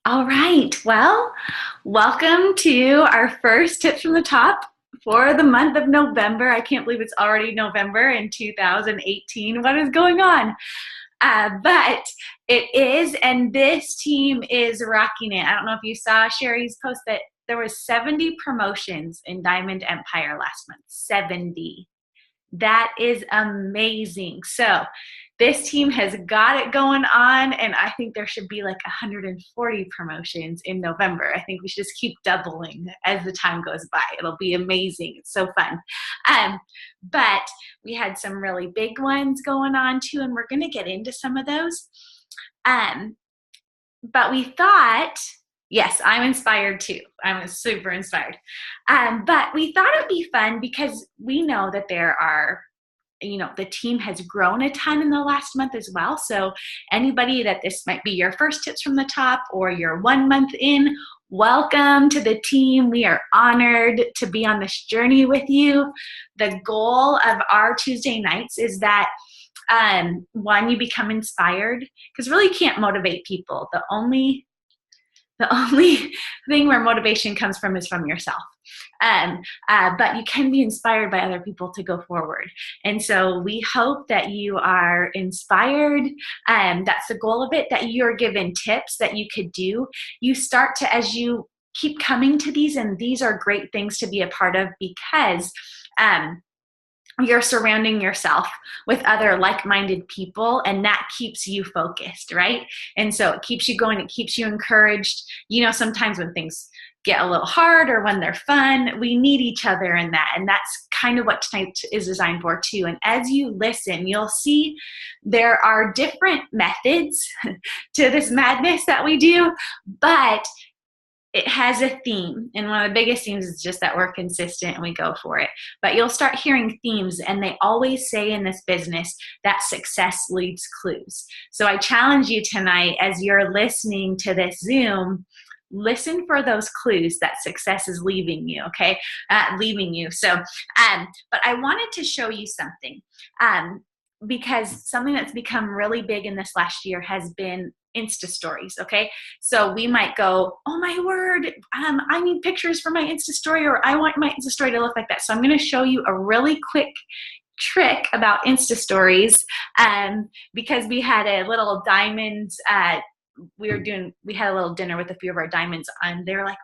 All right, well, welcome to our first Tips from the Top for the month of November. I can't believe it's already November in 2018. What is going on? But it is, and this team is rocking it. I don't know if you saw Sherry's post that there was 70 promotions in Diamond Empire last month. 70. That is amazing. So this team has got it going on, and I think there should be like 140 promotions in November. I think we should just keep doubling as the time goes by. It'll be amazing. It's so fun. But we had some really big ones going on too, and we're going to get into some of those. But we thought, yes, I'm inspired too. I'm super inspired. But we thought it'd be fun because we know that there are, the team has grown a ton in the last month as well. So anybody that this might be your first Tips from the Top or you're 1 month in, welcome to the team. We are honored to be on this journey with you. The goal of our Tuesday nights is that one, you become inspired, because really you can't motivate people. The only thing where motivation comes from is from yourself. But you can be inspired by other people to go forward. And so we hope that you are inspired. That's the goal of it, that you're given tips that you could do. You start to, as you keep coming to these, and these are great things to be a part of because you're surrounding yourself with other like-minded people, and that keeps you focused, right? And so it keeps you going, it keeps you encouraged. Sometimes when things get a little hard or when they're fun, we need each other in that, and that's kind of what tonight is designed for too. And as you listen, you'll see there are different methods to this madness that we do, but it has a theme, and one of the biggest themes is just that we're consistent and we go for it. But you'll start hearing themes, and they always say in this business that success leaves clues. So I challenge you tonight, as you're listening to this Zoom, listen for those clues that success is leaving you, okay? Leaving you. So, but I wanted to show you something, because something that's become really big in this last year has been Insta stories, okay? So we might go, oh my word, I need pictures for my Insta story, or I want my Insta story to look like that. So I'm gonna show you a really quick trick about Insta stories, because we had a little diamonds, we had a little dinner with a few of our diamonds, and they were like,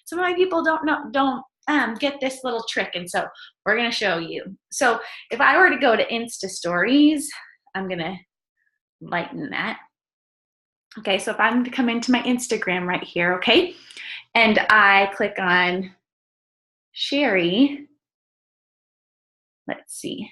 some of my people don't get this little trick, and so we're gonna show you. So if I were to go to Insta stories, I'm gonna lighten that. Okay, so if I'm to come into my Instagram right here, okay, and I click on Sherry, let's see.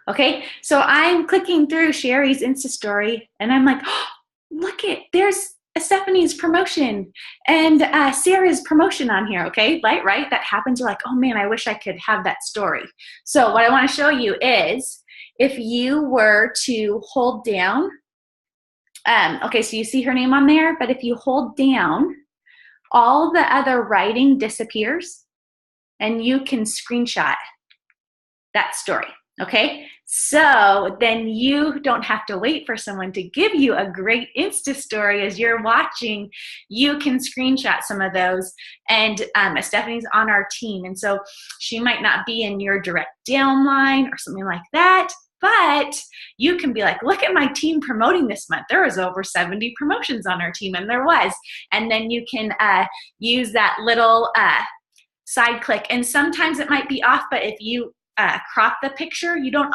Okay, so I'm clicking through Sherry's Insta story, and I'm like, oh, look there's Estephanie's promotion and Sarah's promotion on here, okay? Right? That happens. You're like, oh man, I wish I could have that story. So what I want to show you is if you were to hold down, okay, so you see her name on there, but if you hold down, all the other writing disappears and you can screenshot that story, okay? So then you don't have to wait for someone to give you a great Insta story as you're watching. You can screenshot some of those, and Stephanie's on our team, and so she might not be in your direct downline or something like that, but you can be like, look at my team promoting this month. There was over 70 promotions on our team, and there was. And then you can use that little side click. And sometimes it might be off, but if you crop the picture, you don't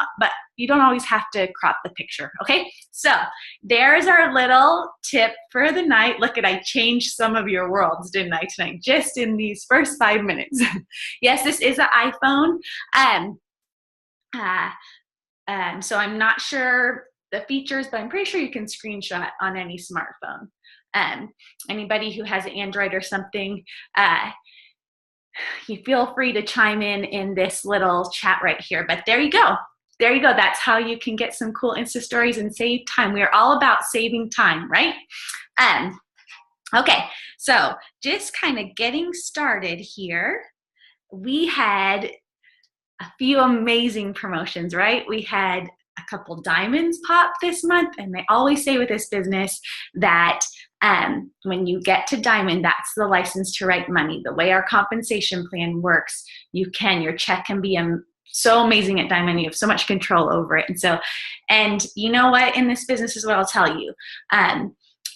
always have to crop the picture, okay? So there's our little tip for the night. Look I changed some of your worlds, didn't I, tonight? Just in these first 5 minutes. Yes, this is an iPhone. So I'm not sure the features, but I'm pretty sure you can screenshot on any smartphone. Anybody who has an Android or something, you feel free to chime in this little chat right here. But there you go. There you go. That's how you can get some cool Insta stories and save time. We're all about saving time, right? Okay, so just kind of getting started here. We had a few amazing promotions, right? We had a couple diamonds pop this month, and they always say with this business that When you get to diamond, that's the license to write money. The way our compensation plan works, your check can be so amazing at diamond. You have so much control over it. And you know what, in this business is what I'll tell you.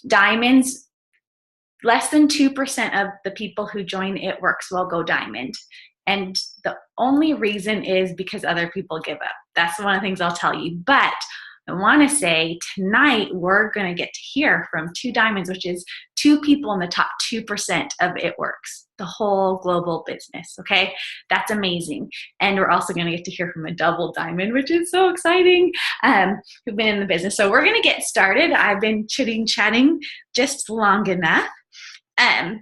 Diamonds, less than 2% of the people who join It Works will go diamond. And the only reason is because other people give up. That's one of the things I'll tell you. But I want to say tonight we're going to get to hear from 2 diamonds, which is 2 people in the top 2% of It Works, the whole global business. Okay, that's amazing. And we're also going to get to hear from a double diamond, which is so exciting, who've been in the business. So we're going to get started. I've been chatting just long enough. And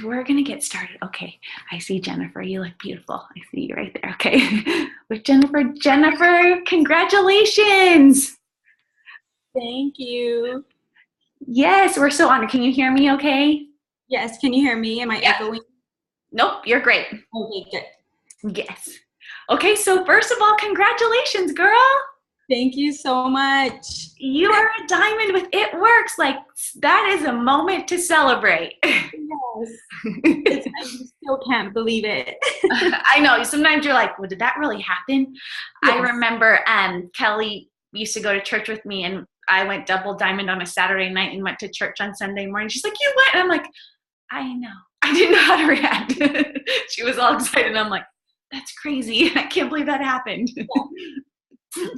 we're going to get started. Okay, I see Jennifer. You look beautiful. I see you right there. Okay, with Jennifer. Jennifer, congratulations. Thank you. Yes, we're so honored. Can you hear me okay? Yes, can you hear me? Am I echoing? Nope, you're great. Okay, good. Yes. Okay, so first of all, congratulations, girl. Thank you so much. You are a diamond with It Works. Like, that is a moment to celebrate. Yes. I still can't believe it. I know. Sometimes you're like, well, did that really happen? Yes. I remember Kelly used to go to church with me, and I went double diamond on a Saturday night and went to church on Sunday morning. She's like, you went? And I'm like, I know. I didn't know how to react. She was all excited. And I'm like, that's crazy. I can't believe that happened.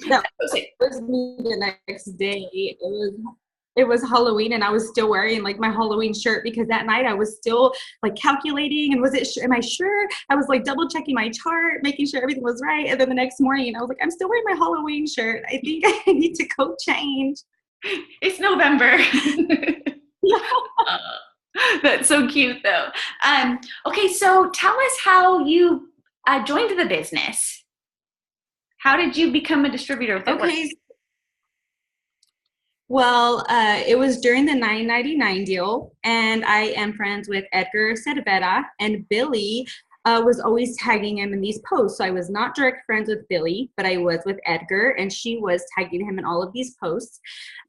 Yeah. That was me the next day. It was Halloween, and I was still wearing like my Halloween shirt because that night I was still like calculating and am I sure? I was like double checking my chart, making sure everything was right. And then the next morning I was like, I'm still wearing my Halloween shirt. I think I need to go change. It's November. That's so cute though. Okay, so tell us how you joined the business. How did you become a distributor? Okay. Well, it was during the $9.99 deal, and I am friends with Edgar Cervera, and Billy was always tagging him in these posts. So I was not direct friends with Billy, but I was with Edgar, and she was tagging him in all of these posts.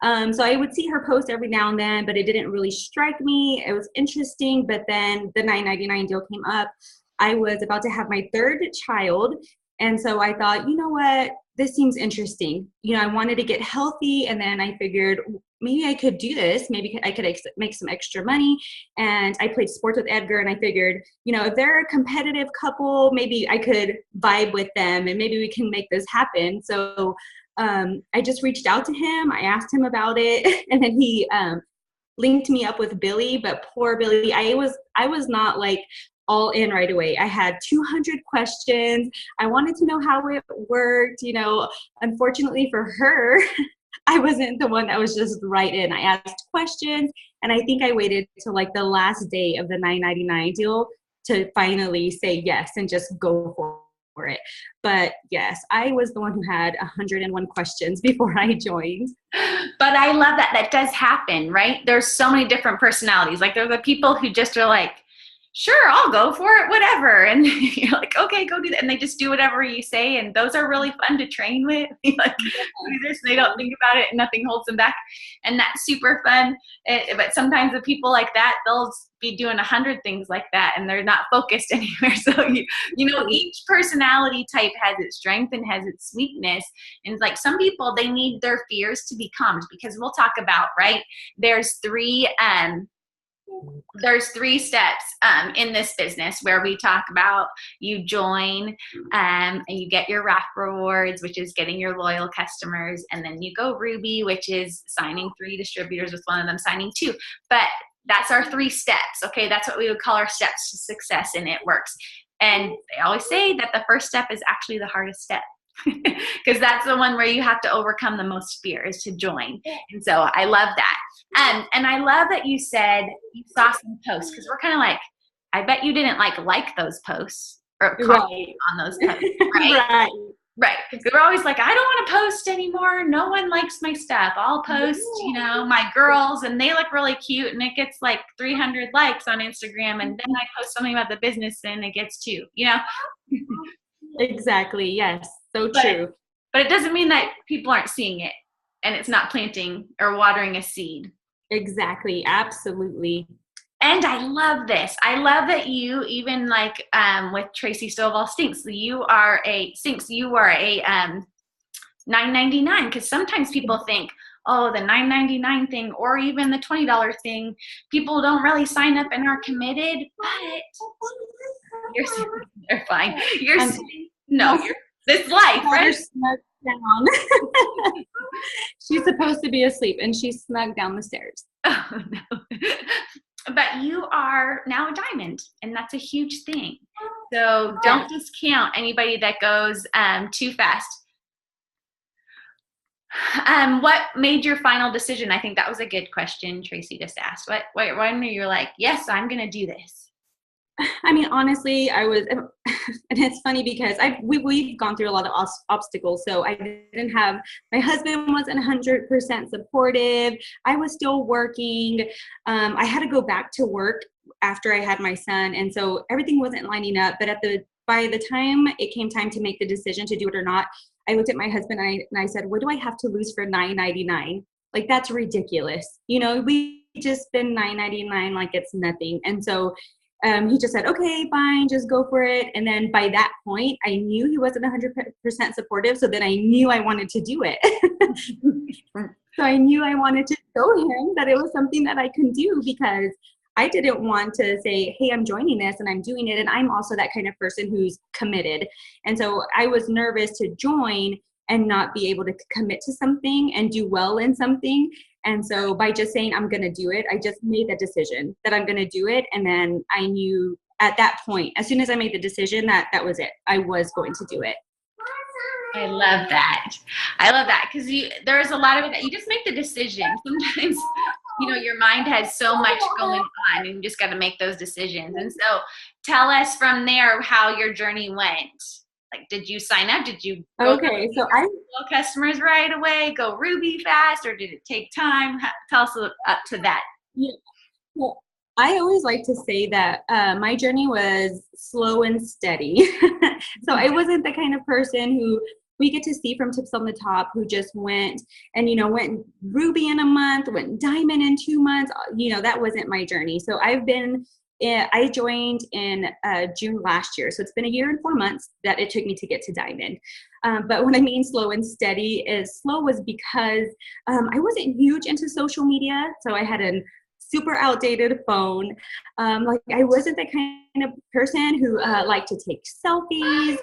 So I would see her post every now and then, but it didn't really strike me. It was interesting, but then the $9.99 deal came up. I was about to have my 3rd child, and so I thought, you know what, this seems interesting. You know, I wanted to get healthy, and then I figured maybe I could do this. Maybe I could make some extra money. And I played sports with Edgar, and I figured, you know, if they're a competitive couple, maybe I could vibe with them, and maybe we can make this happen. So I just reached out to him. I asked him about it, and then he linked me up with Billy. But poor Billy, I was not like all in right away. I had 200 questions. I wanted to know how it worked. You know, unfortunately for her, I wasn't the one that was just right in. I asked questions, and I think I waited till like the last day of the $9.99 deal to finally say yes and just go for it. But yes, I was the one who had 101 questions before I joined. But I love that. That does happen, right? There's so many different personalities. Like, there are the people who just are like, sure, I'll go for it, whatever. And you're like, okay, go do that. And they just do whatever you say. And those are really fun to train with. Like, they don't think about it and nothing holds them back. And that's super fun. But sometimes the people like that, they'll be doing 100 things like that, and they're not focused anywhere. So, you know, each personality type has its strength and has its weakness. And it's like some people, they need their fears to be calmed, because we'll talk about, right, there's 3 steps in this business where we talk about you join and you get your RAP rewards, which is getting your loyal customers, and then you go Ruby, which is signing 3 distributors with one of them signing 2. But that's our 3 steps. Okay, that's what we would call our steps to success in It Works. And they always say that the first step is actually the hardest step, because that's the one where you have to overcome the most fear, is to join. And so I love that. And I love that you said you saw some posts, because we're kind of like, I bet you didn't like those posts or comment on those posts, right? Right. Because we're always like, I don't want to post anymore. No one likes my stuff. I'll post, you know, my girls, and they look really cute, and it gets like 300 likes on Instagram, and then I post something about the business and it gets 2, you know? Exactly. Yes. So true. But it doesn't mean that people aren't seeing it. And it's not planting or watering a seed. Exactly. Absolutely. And I love this. I love that you, even like with Tracy Stovall Stinks, you are a $9.99, because sometimes people think, oh, the $9.99 thing or even the $20 thing, people don't really sign up and are committed, but they're fine. This life, right? Snuck down. She's supposed to be asleep and she snuck down the stairs. Oh, no. But you are now a diamond, and that's a huge thing. So don't discount anybody that goes too fast. What made your final decision? I think that was a good question Tracy just asked. When you're like, yes, I'm going to do this? I mean, honestly, I was, and it's funny because we've gone through a lot of obstacles. So I didn't have, my husband wasn't 100% supportive. I was still working. I had to go back to work after I had my son. And so everything wasn't lining up. But by the time it came time to make the decision to do it or not, I looked at my husband and I said, what do I have to lose for $9.99? Like, that's ridiculous. You know, we just spend $9.99 like it's nothing. And so he just said, okay, fine, just go for it. And then by that point, I knew he wasn't 100% supportive. So then I knew I wanted to do it. So I knew I wanted to show him that it was something that I can do, because I didn't want to say, hey, I'm joining this and I'm doing it. And I'm also that kind of person who's committed. And so I was nervous to join and not be able to commit to something and do well in something. And so by just saying I'm going to do it, I just made the decision that I'm going to do it. And then I knew at that point, as soon as I made the decision, that was it. I was going to do it. I love that. I love that, because there's a lot of it that you just make the decision. Sometimes, your mind has so much going on and you just got to make those decisions. And so tell us from there how your journey went. Like, did you sign up? Did you go customers right away, go Ruby fast, or did it take time? Tell us up to that. Yeah. Well, I always like to say that my journey was slow and steady. So I wasn't the kind of person who we get to see from Tips on the Top who just went went Ruby in a month, went Diamond in 2 months. That wasn't my journey. So I joined in June last year. So it's been 1 year and 4 months that it took me to get to Diamond. But what I mean slow and steady is slow was because I wasn't huge into social media. So I had a super outdated phone. I wasn't the kind of person who liked to take selfies.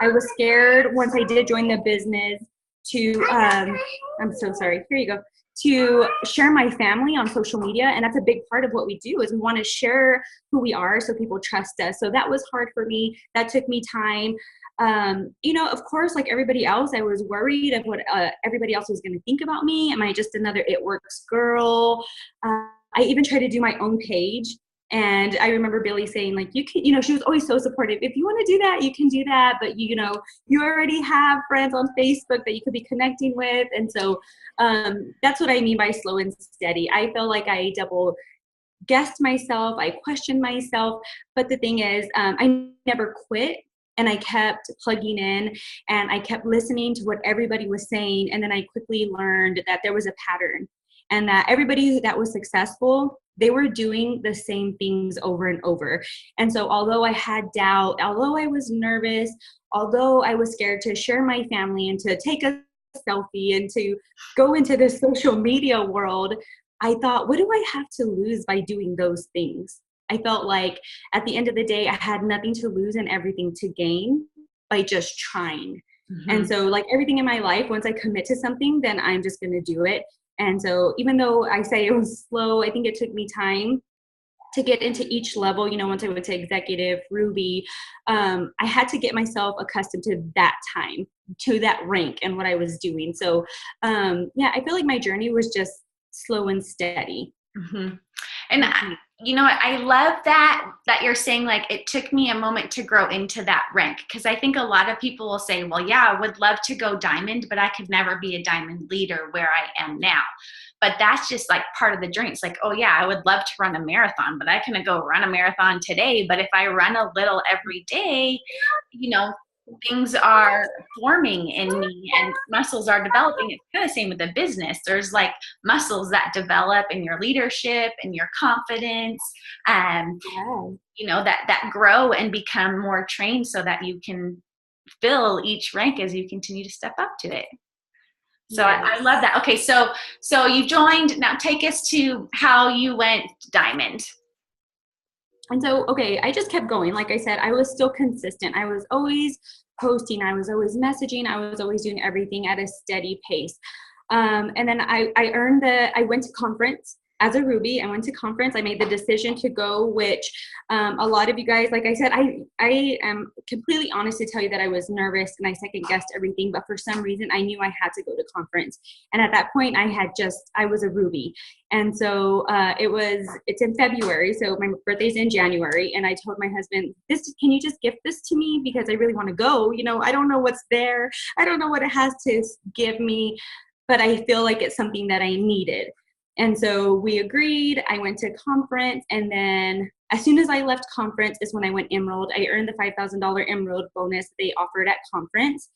I was scared once I did join the business to, I'm so sorry, here you go, to share my family on social media. And that's a big part of what we do, is we want to share who we are so people trust us. So that was hard for me. That took me time. Of course, like everybody else, I was worried of what everybody else was going to think about me. Am I just another It Works girl? I even tried to do my own page. And I remember Billy saying, like, you can, she was always so supportive. If you want to do that, you can do that. But, you already have friends on Facebook that you could be connecting with. And so that's what I mean by slow and steady. I feel like I double guessed myself. I questioned myself. But the thing is, I never quit. And I kept plugging in and I kept listening to what everybody was saying. And then I quickly learned that there was a pattern, and that everybody that was successful, they were doing the same things over and over. And so although I had doubt, although I was nervous, although I was scared to share my family and to take a selfie and to go into the social media world, I thought, what do I have to lose by doing those things? I felt like at the end of the day, I had nothing to lose and everything to gain by just trying. Mm-hmm. And so like everything in my life, once I commit to something, then I'm just going to do it. And so even though I say it was slow, I think it took me time to get into each level. Once I went to executive, Ruby, I had to get myself accustomed to that time, to that rank and what I was doing. So I feel like my journey was just slow and steady. Mm-hmm. And I love that you're saying, like, it took me a moment to grow into that rank, because I think a lot of people will say, well, yeah, I would love to go diamond, but I could never be a diamond leader where I am now. But that's just like part of the journey. It's like, oh yeah, I would love to run a marathon, but I can go run a marathon today. But if I run a little every day, things are forming in me and muscles are developing. It's kind of the same with the business. There's like muscles that develop in your leadership and your confidence, Yeah. you know, that grow and become more trained so that you can fill each rank as you continue to step up to it. So I love Yes. that. Okay, so you joined. Now take us to how you went diamond. And so, okay, I just kept going. Like I said, I was still consistent. I was always posting, I was always messaging, I was always doing everything at a steady pace. And then I went to conference as a Ruby. I went to conference. I made the decision to go, which a lot of you guys, like I said, I am completely honest to tell you that I was nervous and I second guessed everything, but for some reason I knew I had to go to conference. And at that point I was a Ruby. And so it's in February. So my birthday's in January. And I told my husband, can you just gift this to me? Because I really want to go. You know, I don't know what's there. I don't know what it has to give me, but I feel like it's something that I needed. And so we agreed. I went to conference. And then as soon as I left conference is when I went Emerald. I earned the $5,000 Emerald bonus they offered at conference.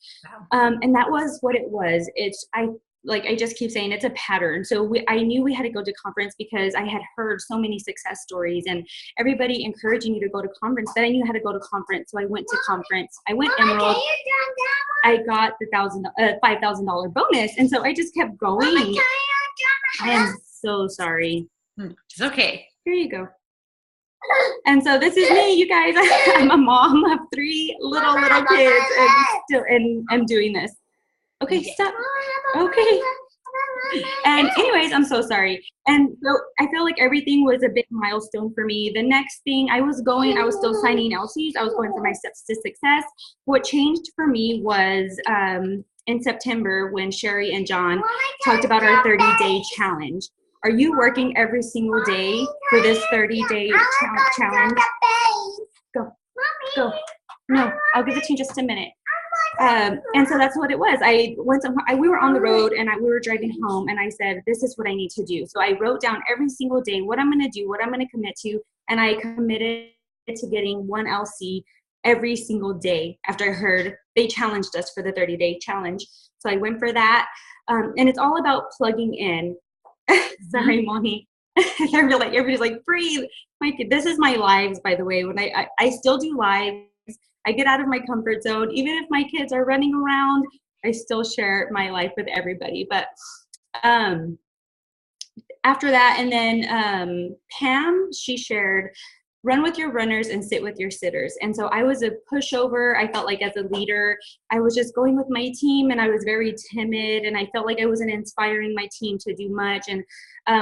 Wow. And that was what it was. I just keep saying it's a pattern. So I knew we had to go to conference because I had heard so many success stories and everybody encouraging you to go to conference, that I knew how to go to conference. So I went to conference. I went Emerald. I got the $5,000 bonus. And so I just kept going. I am so sorry. It's okay. Here you go. And so this is me, you guys. I'm a mom of 3 little kids and I'm doing this. Okay, stop. Okay. And anyways, I'm so sorry. And so I feel like everything was a big milestone for me. The next thing I was still signing LCs. I was going for my steps to success. What changed for me was in September when Sherry and John talked about our 30-day challenge. Are you working every single day for this 30-day challenge? Go. No, I'll give it to you in just a minute. And so that's what it was. We were on the road and we were driving home and I said, this is what I need to do. So I wrote down every single day what I'm going to do, what I'm going to commit to. And I committed to getting 1 LC every single day after I heard they challenged us for the 30-day challenge. So I went for that. And it's all about plugging in. Sorry, Mommy. Everybody's like, breathe. This is my lives, by the way. When I still do lives. I get out of my comfort zone. Even if my kids are running around, I still share my life with everybody. But after that, and then Pam, she shared, run with your runners and sit with your sitters. And so I was a pushover. I felt like as a leader, I was just going with my team and I was very timid and I felt like I wasn't inspiring my team to do much. And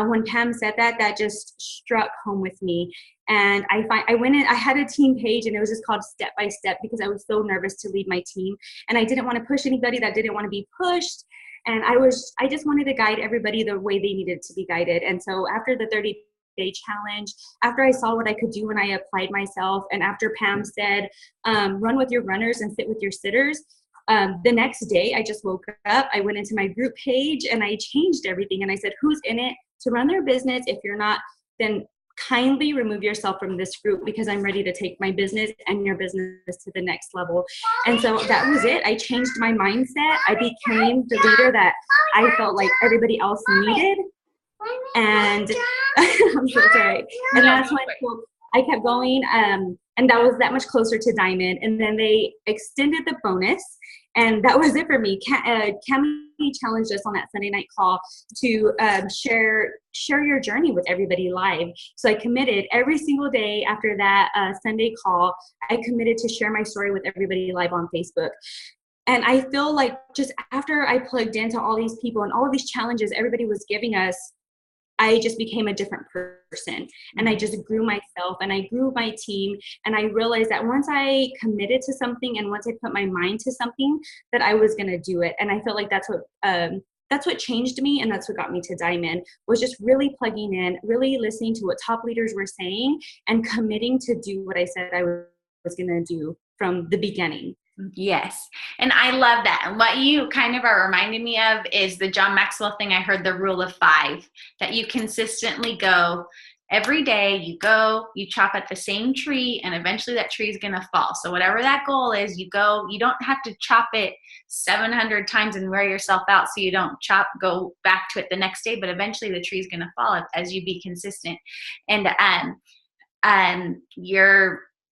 when Pam said that, that just struck home with me. And I went in, I had a team page and it was just called Step by Step because I was so nervous to lead my team. And I didn't want to push anybody that didn't want to be pushed. And I just wanted to guide everybody the way they needed to be guided. And so after the 30-day challenge, after I saw what I could do when I applied myself, and after Pam said, run with your runners and sit with your sitters, the next day I just woke up, I went into my group page and I changed everything. And I said, who's in it to run their business? If you're not, then kindly remove yourself from this group because I'm ready to take my business and your business to the next level. And so that was it. I changed my mindset. I became the leader that I felt like everybody else needed. And I'm so sorry. And that's when I kept going. And that was that much closer to Diamond. And then they extended the bonus. And that was it for me. Cami challenged us on that Sunday night call to share your journey with everybody live. So I committed every single day after that Sunday call, I committed to share my story with everybody live on Facebook. And I feel like just after I plugged into all these people and all of these challenges everybody was giving us, I just became a different person and I just grew myself and I grew my team. And I realized that once I committed to something and once I put my mind to something, that I was going to do it. And I felt like that's what changed me. And that's what got me to Diamond, was just really plugging in, really listening to what top leaders were saying and committing to do what I said I was going to do from the beginning. Yes. And I love that. And what you kind of are reminding me of is the John Maxwell thing. I heard the rule of 5, that you consistently go Every day you go, you chop at the same tree, and eventually that tree is going to fall. So whatever that goal is, you go, you don't have to chop it 700 times and wear yourself out so you don't go back to it the next day, but eventually the tree is going to fall as you be consistent. And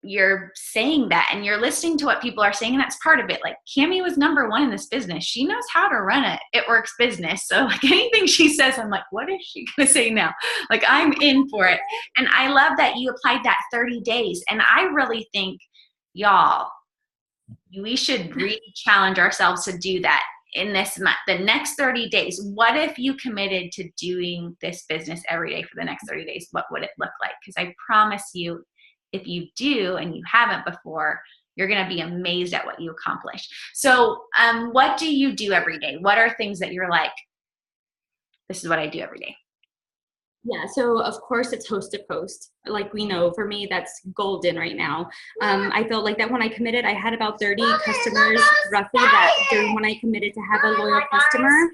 you're saying that, and you're listening to what people are saying, and that's part of it. Like, Cami was number one in this business. She knows how to run a It Works business. So like anything she says, I'm like, what is she gonna say now? Like, I'm in for it. And I love that you applied that 30 days. And I really think, y'all, we should really challenge ourselves to do that in this month, the next 30 days. What if you committed to doing this business every day for the next 30 days? What would it look like? Because I promise you, if you do and you haven't before, you're going to be amazed at what you accomplish. So what do you do every day? What are things that you're like, this is what I do every day? Yeah, so of course it's host to post. Like we know, for me, that's golden right now. I felt like that when I committed, I had about 30 customers roughly that during when I committed to have a loyal customer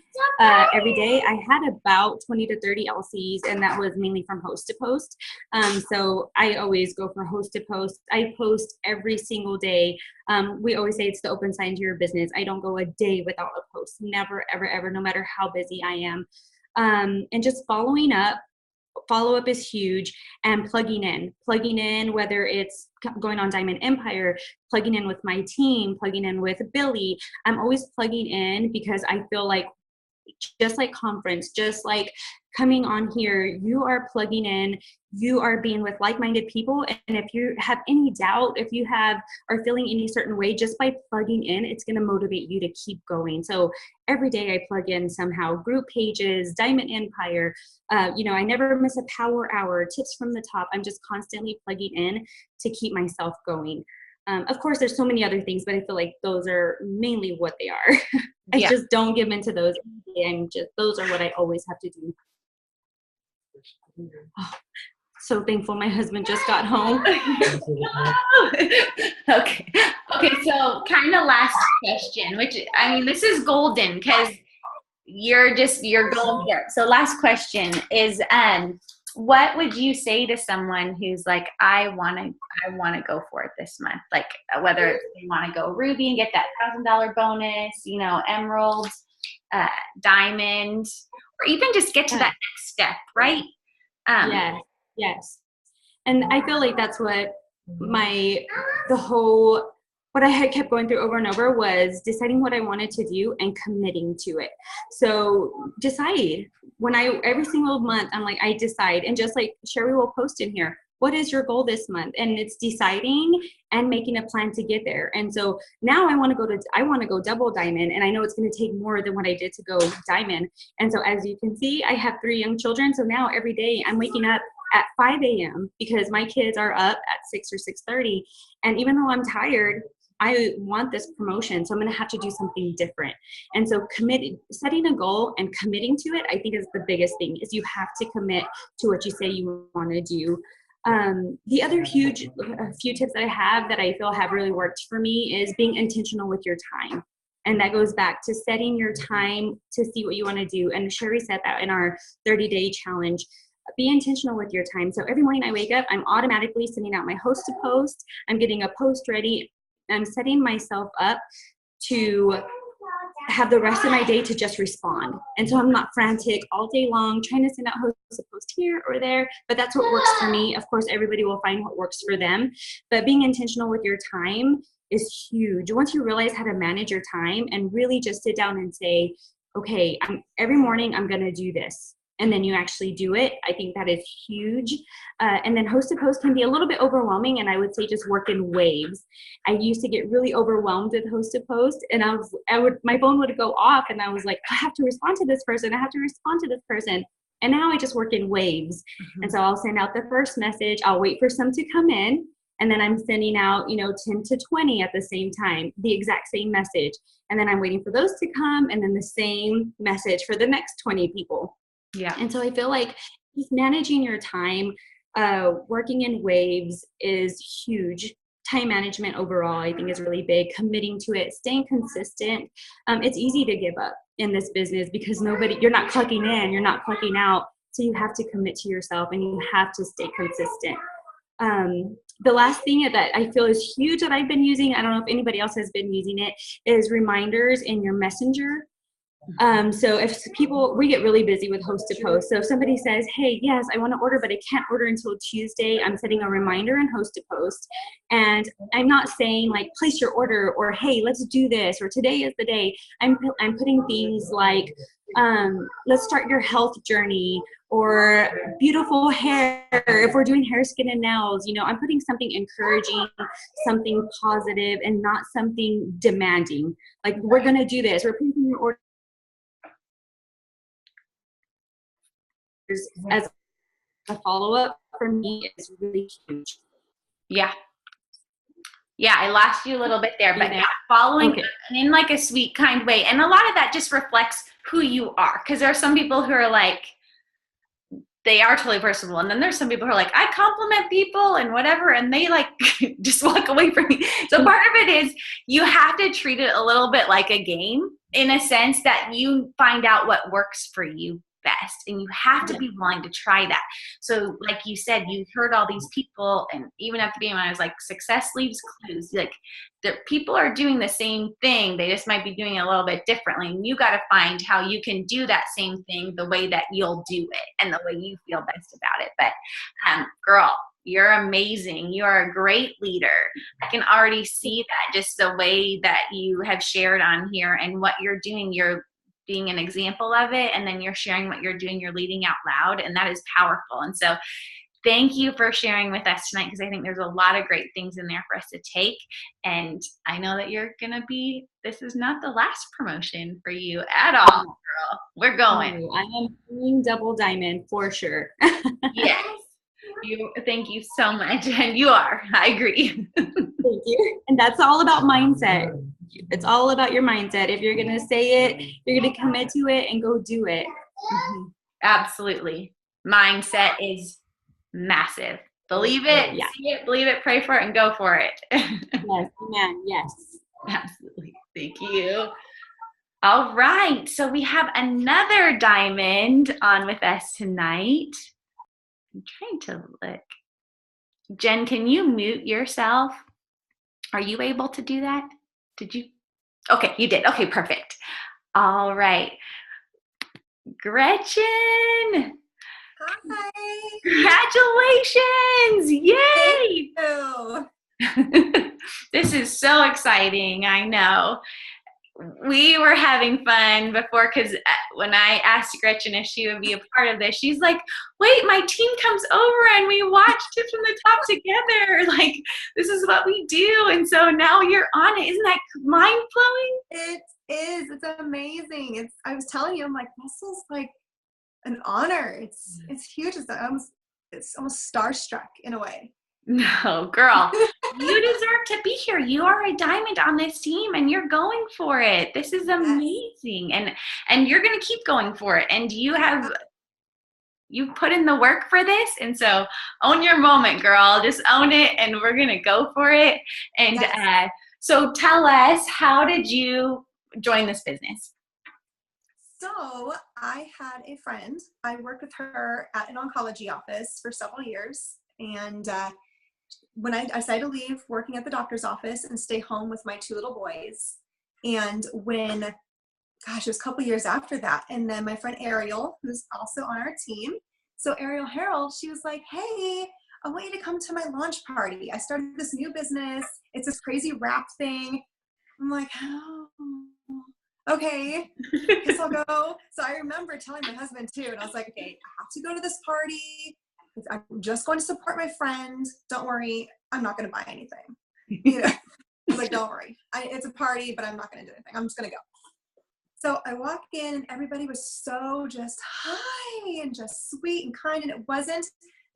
every day, I had about 20 to 30 LCs, and that was mainly from host to post. So I always go for host to post. I post every single day. We always say it's the open sign to your business. I don't go a day without a post, never, ever, ever, no matter how busy I am. And just following up. Follow-up is huge, and plugging in, whether it's going on Diamond Empire, plugging in with my team, plugging in with Billy. I'm always plugging in because I feel like just like conference, just like coming on here, you are plugging in, you are being with like-minded people. And if you have any doubt, if you are feeling any certain way, just by plugging in, it's going to motivate you to keep going. So every day I plug in somehow, group pages, Diamond Empire, I never miss a power hour, tips from the top. I'm just constantly plugging in to keep myself going. Of course, there's so many other things, but I feel like those are mainly what they are. I just don't give into those. Those are what I always have to do. Oh, so thankful my husband just got home. Okay, so kind of last question, which, I mean, this is golden because you're going for it. So last question is, what would you say to someone who's like, I want to go for it this month? Like, whether they want to go Ruby and get that $1,000 bonus, Emerald, Diamond, or even just get to that next step, right? Yes. And I feel like that's what what I had kept going through over and over was deciding what I wanted to do and committing to it. So decide. Every single month, I'm like, I decide. And just like Sherry will post in here, what is your goal this month? And it's deciding and making a plan to get there. And so now I want to go double diamond. And I know it's going to take more than what I did to go diamond. And so as you can see, I have 3 young children. So now every day I'm waking up at 5 a.m. because my kids are up at 6 or 6:30. And even though I'm tired, I want this promotion, so I'm going to have to do something different. And so setting a goal and committing to it, I think is the biggest thing, is you have to commit to what you say you want to do. The other few tips that I have that I feel have really worked for me is being intentional with your time. And that goes back to setting your time to see what you want to do. And Sherry said that in our 30-day challenge. Be intentional with your time. So every morning I wake up, I'm automatically sending out my host to post. I'm getting a post ready. I'm setting myself up to have the rest of my day to just respond. And so I'm not frantic all day long trying to send out hosts to post here or there, but that's what works for me. Of course, everybody will find what works for them, but being intentional with your time is huge. Once you realize how to manage your time and really just sit down and say, okay, every morning I'm going to do this. And then you actually do it. I think that is huge. And then host to post can be a little bit overwhelming, and I would say just work in waves. I used to get really overwhelmed with host to post, and my phone would go off, and I was like, I have to respond to this person. I have to respond to this person. And now I just work in waves. Mm-hmm. And so I'll send out the first message. I'll wait for some to come in, and then I'm sending out, 10 to 20 at the same time, the exact same message. And then I'm waiting for those to come, and then the same message for the next 20 people. Yeah. And so I feel like just managing your time, working in waves is huge. Time management overall, I think, is really big. Committing to it, staying consistent. It's easy to give up in this business because you're not clocking in, you're not clocking out. So you have to commit to yourself and you have to stay consistent. The last thing that I feel is huge that I've been using, I don't know if anybody else has been using it, is reminders in your messenger. So if people, we get really busy with host to post. So if somebody says, hey, yes, I want to order, but I can't order until Tuesday, I'm setting a reminder in host to post. And I'm not saying like, place your order, or, hey, let's do this, or today is the day. I'm putting things like, let's start your health journey, or beautiful hair, if we're doing hair, skin, and nails. I'm putting something encouraging, something positive, and not something demanding. Like, we're going to do this. We're putting your order as a follow-up for me is really huge. Yeah, I lost you a little bit there, but yeah, following in like a sweet, kind way. And a lot of that just reflects who you are, because there are some people who are like, they are totally personable, and then there's some people who are like, I compliment people and whatever, and they like just walk away from me. So part of it is you have to treat it a little bit like a game, in a sense that you find out what works for you best, and you have to be willing to try that. So like you said, you heard all these people, and even at the beginning when I was like, success leaves clues, like the people are doing the same thing, they just might be doing it a little bit differently, and you got to find how you can do that same thing the way that you'll do it and the way you feel best about it. But girl, you're amazing. You are a great leader. I can already see that, just the way that you have shared on here and what you're doing. You're being an example of it, and then you're sharing what you're doing, you're leading out loud, and that is powerful. And so thank you for sharing with us tonight, because I think there's a lot of great things in there for us to take. And I know that you're gonna be, this is not the last promotion for you at all, girl. We're going. I am doing double diamond for sure. Yes. Thank you so much. And you are, I agree. Thank you. And that's all about mindset. It's all about your mindset. If you're going to say it, you're going to commit to it and go do it. Absolutely. Mindset is massive. Believe it, see it, believe it, pray for it, and go for it. Yes, amen. Yes. Absolutely. Thank you. All right. So we have another diamond on with us tonight. I'm trying to look. Jen, can you mute yourself? Are you able to do that? Did you? Okay, you did. Okay, perfect. All right. Gretchen. Hi. Congratulations. Yay. Thank you. This is so exciting. I know. We were having fun before, because when I asked Gretchen if she would be a part of this, she's like, wait, my team comes over and we watched it from the top together. Like, this is what we do. And so now you're on it. Isn't that mind-blowing? It is. It's amazing. I was telling you, I'm like, this is like an honor. It's huge. It's almost starstruck in a way. No, girl, you deserve to be here. You are a diamond on this team, and you're going for it. This is amazing. And you're going to keep going for it. And you've put in the work for this. And so own your moment, girl. Just own it, and we're going to go for it. And so tell us, how did you join this business? So I had a friend. I worked with her at an oncology office for several years. And when I decided to leave working at the doctor's office and stay home with my 2 little boys, and when, it was a couple years after that, and then my friend Ariel, who's also on our team, so Ariel Harold, she was like, hey, I want you to come to my launch party. I started this new business. It's this crazy wrap thing. I'm like, oh, okay, guess I'll go. So I remember telling my husband too, and I was like, okay, I have to go to this party. I'm just going to support my friend. Don't worry, I'm not going to buy anything. I was like, don't worry. It's a party, but I'm not going to do anything. I'm just going to go. So I walked in, and everybody was so just hi and just sweet and kind. And it wasn't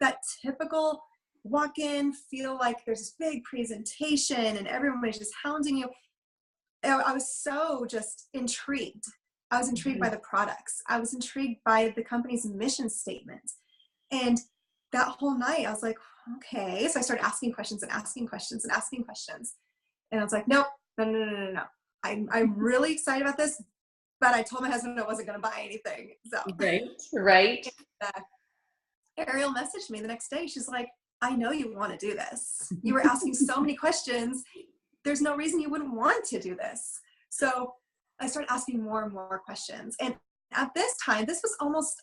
that typical walk in, feel like there's this big presentation and everyone was just hounding you. I was so just intrigued. I was intrigued by the products. I was intrigued by the company's mission statement. And that whole night, I was like, okay. So I started asking questions and asking questions and asking questions. And I was like, nope, no. I'm really excited about this, but I told my husband I wasn't going to buy anything. So Right. uh, Ariel messaged me the next day. She's like, I know you want to do this. You were asking so many questions. There's no reason you wouldn't want to do this. So I started asking more and more questions. And at this time, this was almost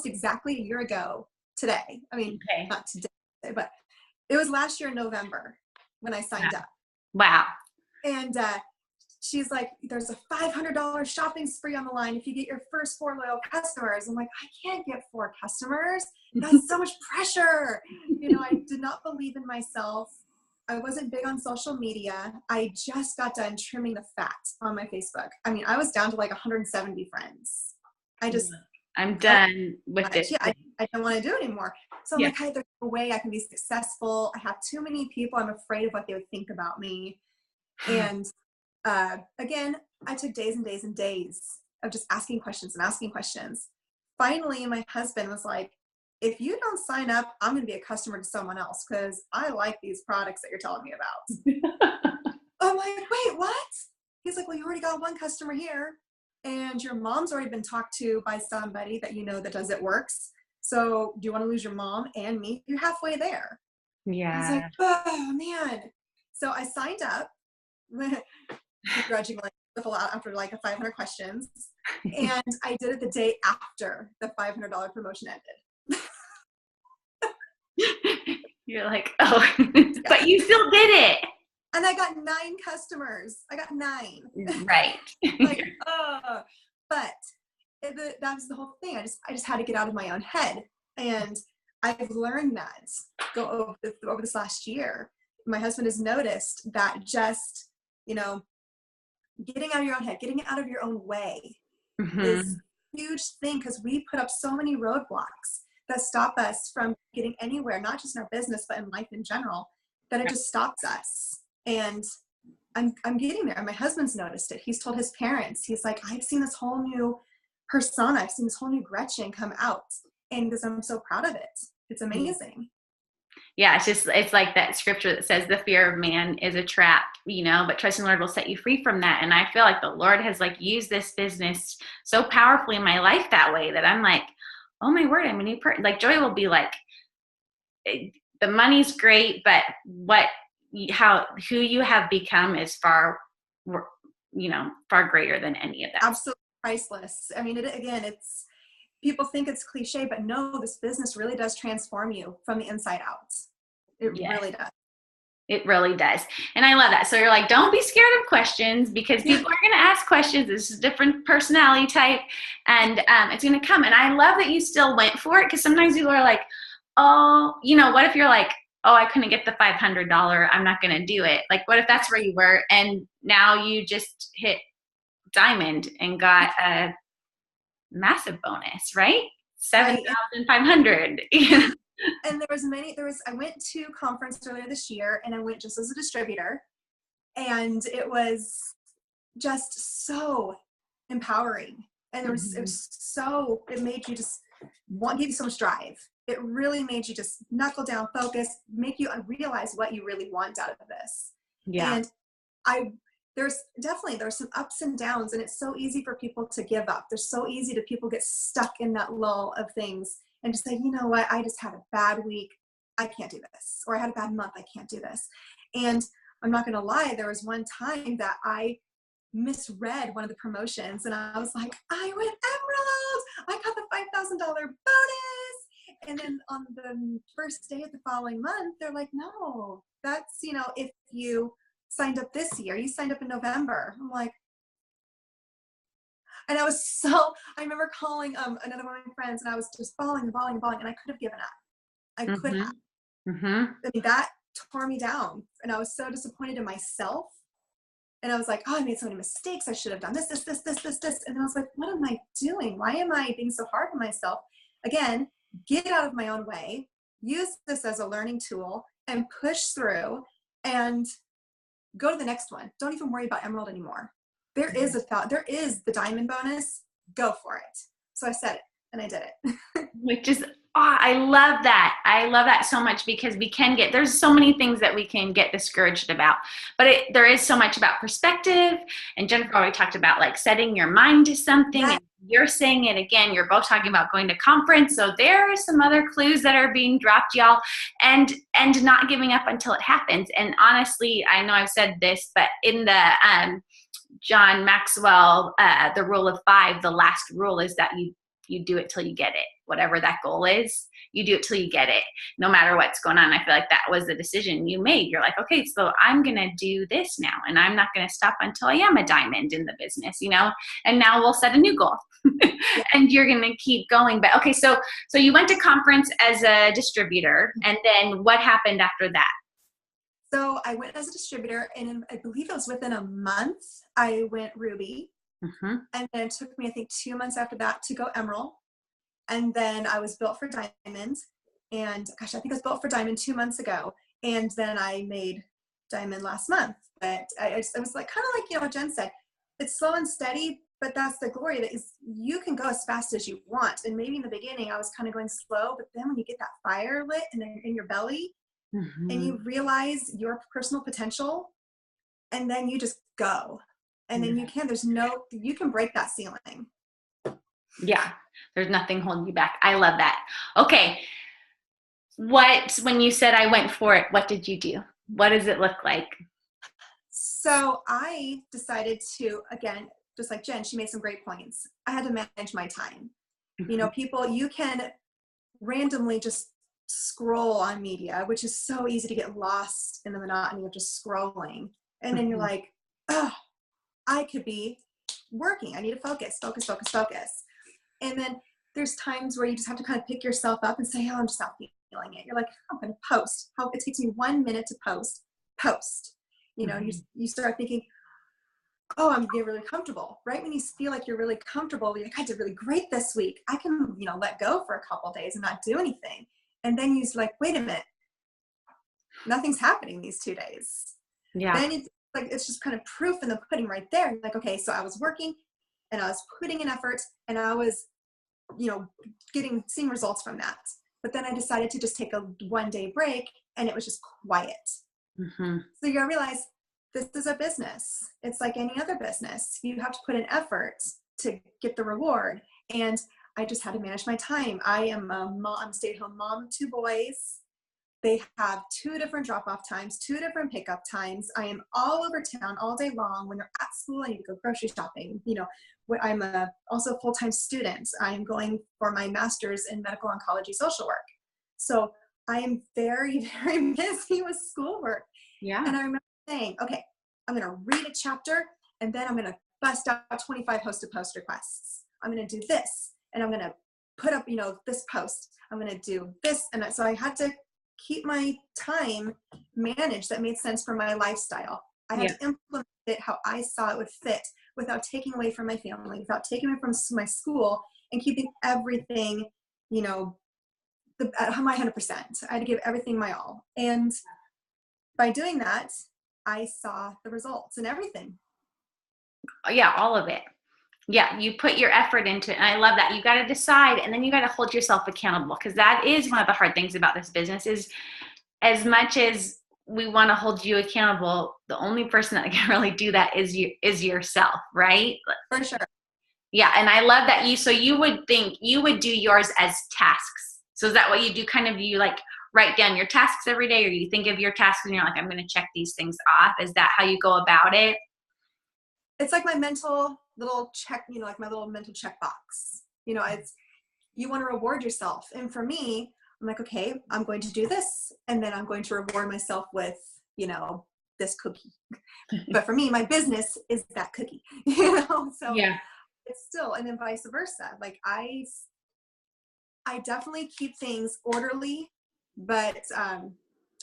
exactly a year ago today. I mean, not today, but it was last year in November when I signed up. Wow. And she's like, there's a $500 shopping spree on the line if you get your first 4 loyal customers. I'm like, I can't get 4 customers. That's so much pressure. You know, I did not believe in myself. I wasn't big on social media. I just got done trimming the fat on my Facebook. I mean, I was down to like 170 friends. I'm done with this. Yeah, I don't want to do it anymore. So I'm like, hey, there's no way I can be successful. I have too many people. I'm afraid of what they would think about me. And again, I took days and days and days of just asking questions and asking questions. Finally, my husband was like, if you don't sign up, I'm going to be a customer to someone else because I like these products that you're telling me about. I'm like, wait, what? He's like, well, you already got 1 customer here and your mom's already been talked to by somebody that you know that does it works. So do you want to lose your mom and me? You're halfway there. Yeah. I was like, oh man. So I signed up begrudgingly with a lot after like 500 questions. And I did it the day after the $500 promotion ended. You're like, oh, but you still did it. And I got 9 customers. I got 9. Right. Like, but that was the whole thing. I just had to get out of my own head. And I've learned that over this last year. My husband has noticed that just, you know, getting out of your own head, getting out of your own way is a huge thing because we put up so many roadblocks that stop us from getting anywhere, not just in our business, but in life in general, that it just stops us. And I'm getting there. My husband's noticed it. He's told his parents, he's like, I've seen this whole new persona. I've seen this whole new Gretchen come out. And because I'm so proud of it. It's amazing. Yeah, it's like that scripture that says the fear of man is a trap, you know, but trusting the Lord will set you free from that. And I feel like the Lord has like used this business so powerfully in my life that way that I'm like, oh my word, I'm a new person. Like Joy will be like, the money's great, but who you have become is far greater than any of that. Absolutely priceless. I mean, it's people think it's cliche, but no, this business really does transform you from the inside out. It really does. It really does. And I love that. So you're like, don't be scared of questions because people are going to ask questions. This is a different personality type and it's going to come. And I love that you still went for it because sometimes people are like, oh, you know, what if you're like, oh, I couldn't get the $500. I'm not going to do it. Like, what if that's where you were and now you just hit diamond and got a massive bonus, right? 7,500. And I went to a conference earlier this year and I went just as a distributor and it was just so empowering. And it made you just give you so much drive. It really made you just knuckle down, focus, make you realize what you really want out of this. Yeah. And there's some ups and downs and it's so easy for people to give up. There's so easy to people get stuck in that lull of things and just say, you know what, I just had a bad week. I can't do this. Or I had a bad month. I can't do this. And I'm not going to lie. There was one time that I misread one of the promotions and I was like, I went Emerald. I got the $5,000 bonus. And then on the first day of the following month, they're like, no, that's, you know, if you signed up this year, you signed up in November. I'm like, and I remember calling another one of my friends and I was just bawling and I could have given up. I could have. I mean, that tore me down and I was so disappointed in myself. And I was like, oh, I made so many mistakes. I should have done this. And I was like, what am I doing? Why am I being so hard on myself? Again, get out of my own way, use this as a learning tool and push through and go to the next one. Don't even worry about Emerald anymore. There is the diamond bonus. Go for it. So I said it and I did it. Which is Oh, I love that. I love that so much because there's so many things that we can get discouraged about, but there is so much about perspective. And Jennifer already talked about like setting your mind to something. Yeah. And you're saying it again. You're both talking about going to conference. So there are some other clues that are being dropped, y'all, and not giving up until it happens. And honestly, I know I've said this, but in the John Maxwell, the rule of 5, the last rule is that you do it till you get it. Whatever that goal is, you do it till you get it, no matter what's going on. I feel like that was the decision you made. You're like, okay, so I'm going to do this now, and I'm not going to stop until I am a diamond in the business, and now we'll set a new goal. And you're going to keep going. But okay, so you went to conference as a distributor, and then what happened after that? So I went as a distributor, and I believe it was within a month, I went Ruby. Mm-hmm. And then it took me, I think, 2 months after that to go Emerald. And then I was built for Diamond. And gosh, I think I was built for Diamond 2 months ago. And then I made Diamond last month. But I was like, kind of like, what Jen said, it's slow and steady, but that's the glory that is you can go as fast as you want. And maybe in the beginning I was kind of going slow, but then when you get that fire lit in your belly, Mm-hmm. and you realize your personal potential, and then you just go. And then you can break that ceiling. Yeah, there's nothing holding you back. I love that. Okay, when you said I went for it, what did you do? What does it look like? So I decided to, again, just like Jen, she made some great points. I had to manage my time. Mm-hmm. People, you can randomly just scroll on media, which is so easy to get lost in the monotony of just scrolling. And then you're like, oh, I could be working. I need to focus. And then there's times where you just have to kind of pick yourself up and say, oh, I'm just not feeling it. You're like, I'm going to post. It takes me 1 minute to post. Mm-hmm. You start thinking, oh, I'm getting really comfortable. Right when you feel like you're really comfortable, you're like, I did really great this week. I can, let go for a couple of days and not do anything. And then you're like, wait a minute, nothing's happening these 2 days. Yeah. Then it's just kind of proof in the pudding right there. You're like, okay, so I was working and I was putting in effort and I was, seeing results from that. But then I decided to just take a 1-day break and it was just quiet. Mm-hmm. So you gotta realize this is a business. It's like any other business. You have to put in effort to get the reward. And I just had to manage my time. I am a mom, I'm a stay-at-home mom, 2 boys. They have 2 different drop-off times, 2 different pickup times. I am all over town all day long. When they're at school, I need to go grocery shopping. I'm also a full-time student. I am going for my master's in medical oncology social work. So I am very, very busy with schoolwork. Yeah. And I remember saying, okay, I'm going to read a chapter, and then I'm going to bust out 25 host-to-post requests. I'm going to do this, and I'm going to put up, this post. I'm going to do this. And so I had to keep my time managed that made sense for my lifestyle. I had to implement it how I saw it would fit without taking away from my family, without taking away from my school, and keeping everything, my 100%. I had to give everything my all. And by doing that, I saw the results and everything. Yeah, all of it. Yeah, you put your effort into it. And I love that. You got to decide, and then you got to hold yourself accountable, because that is one of the hard things about this business is as much as we want to hold you accountable, the only person that can really do that is yourself, right? For sure. Yeah, and I love that you would do yours as tasks. So is that what you do? Kind of you like write down your tasks every day, or you think of your tasks and you're like, I'm going to check these things off? Is that how you go about it? It's like my mental little check, like my little mental checkbox. It's, you want to reward yourself. And for me, I'm like, okay, I'm going to do this. And then I'm going to reward myself with, this cookie. But for me, my business is that cookie, so yeah. It's still, and then vice versa. Like I definitely keep things orderly, but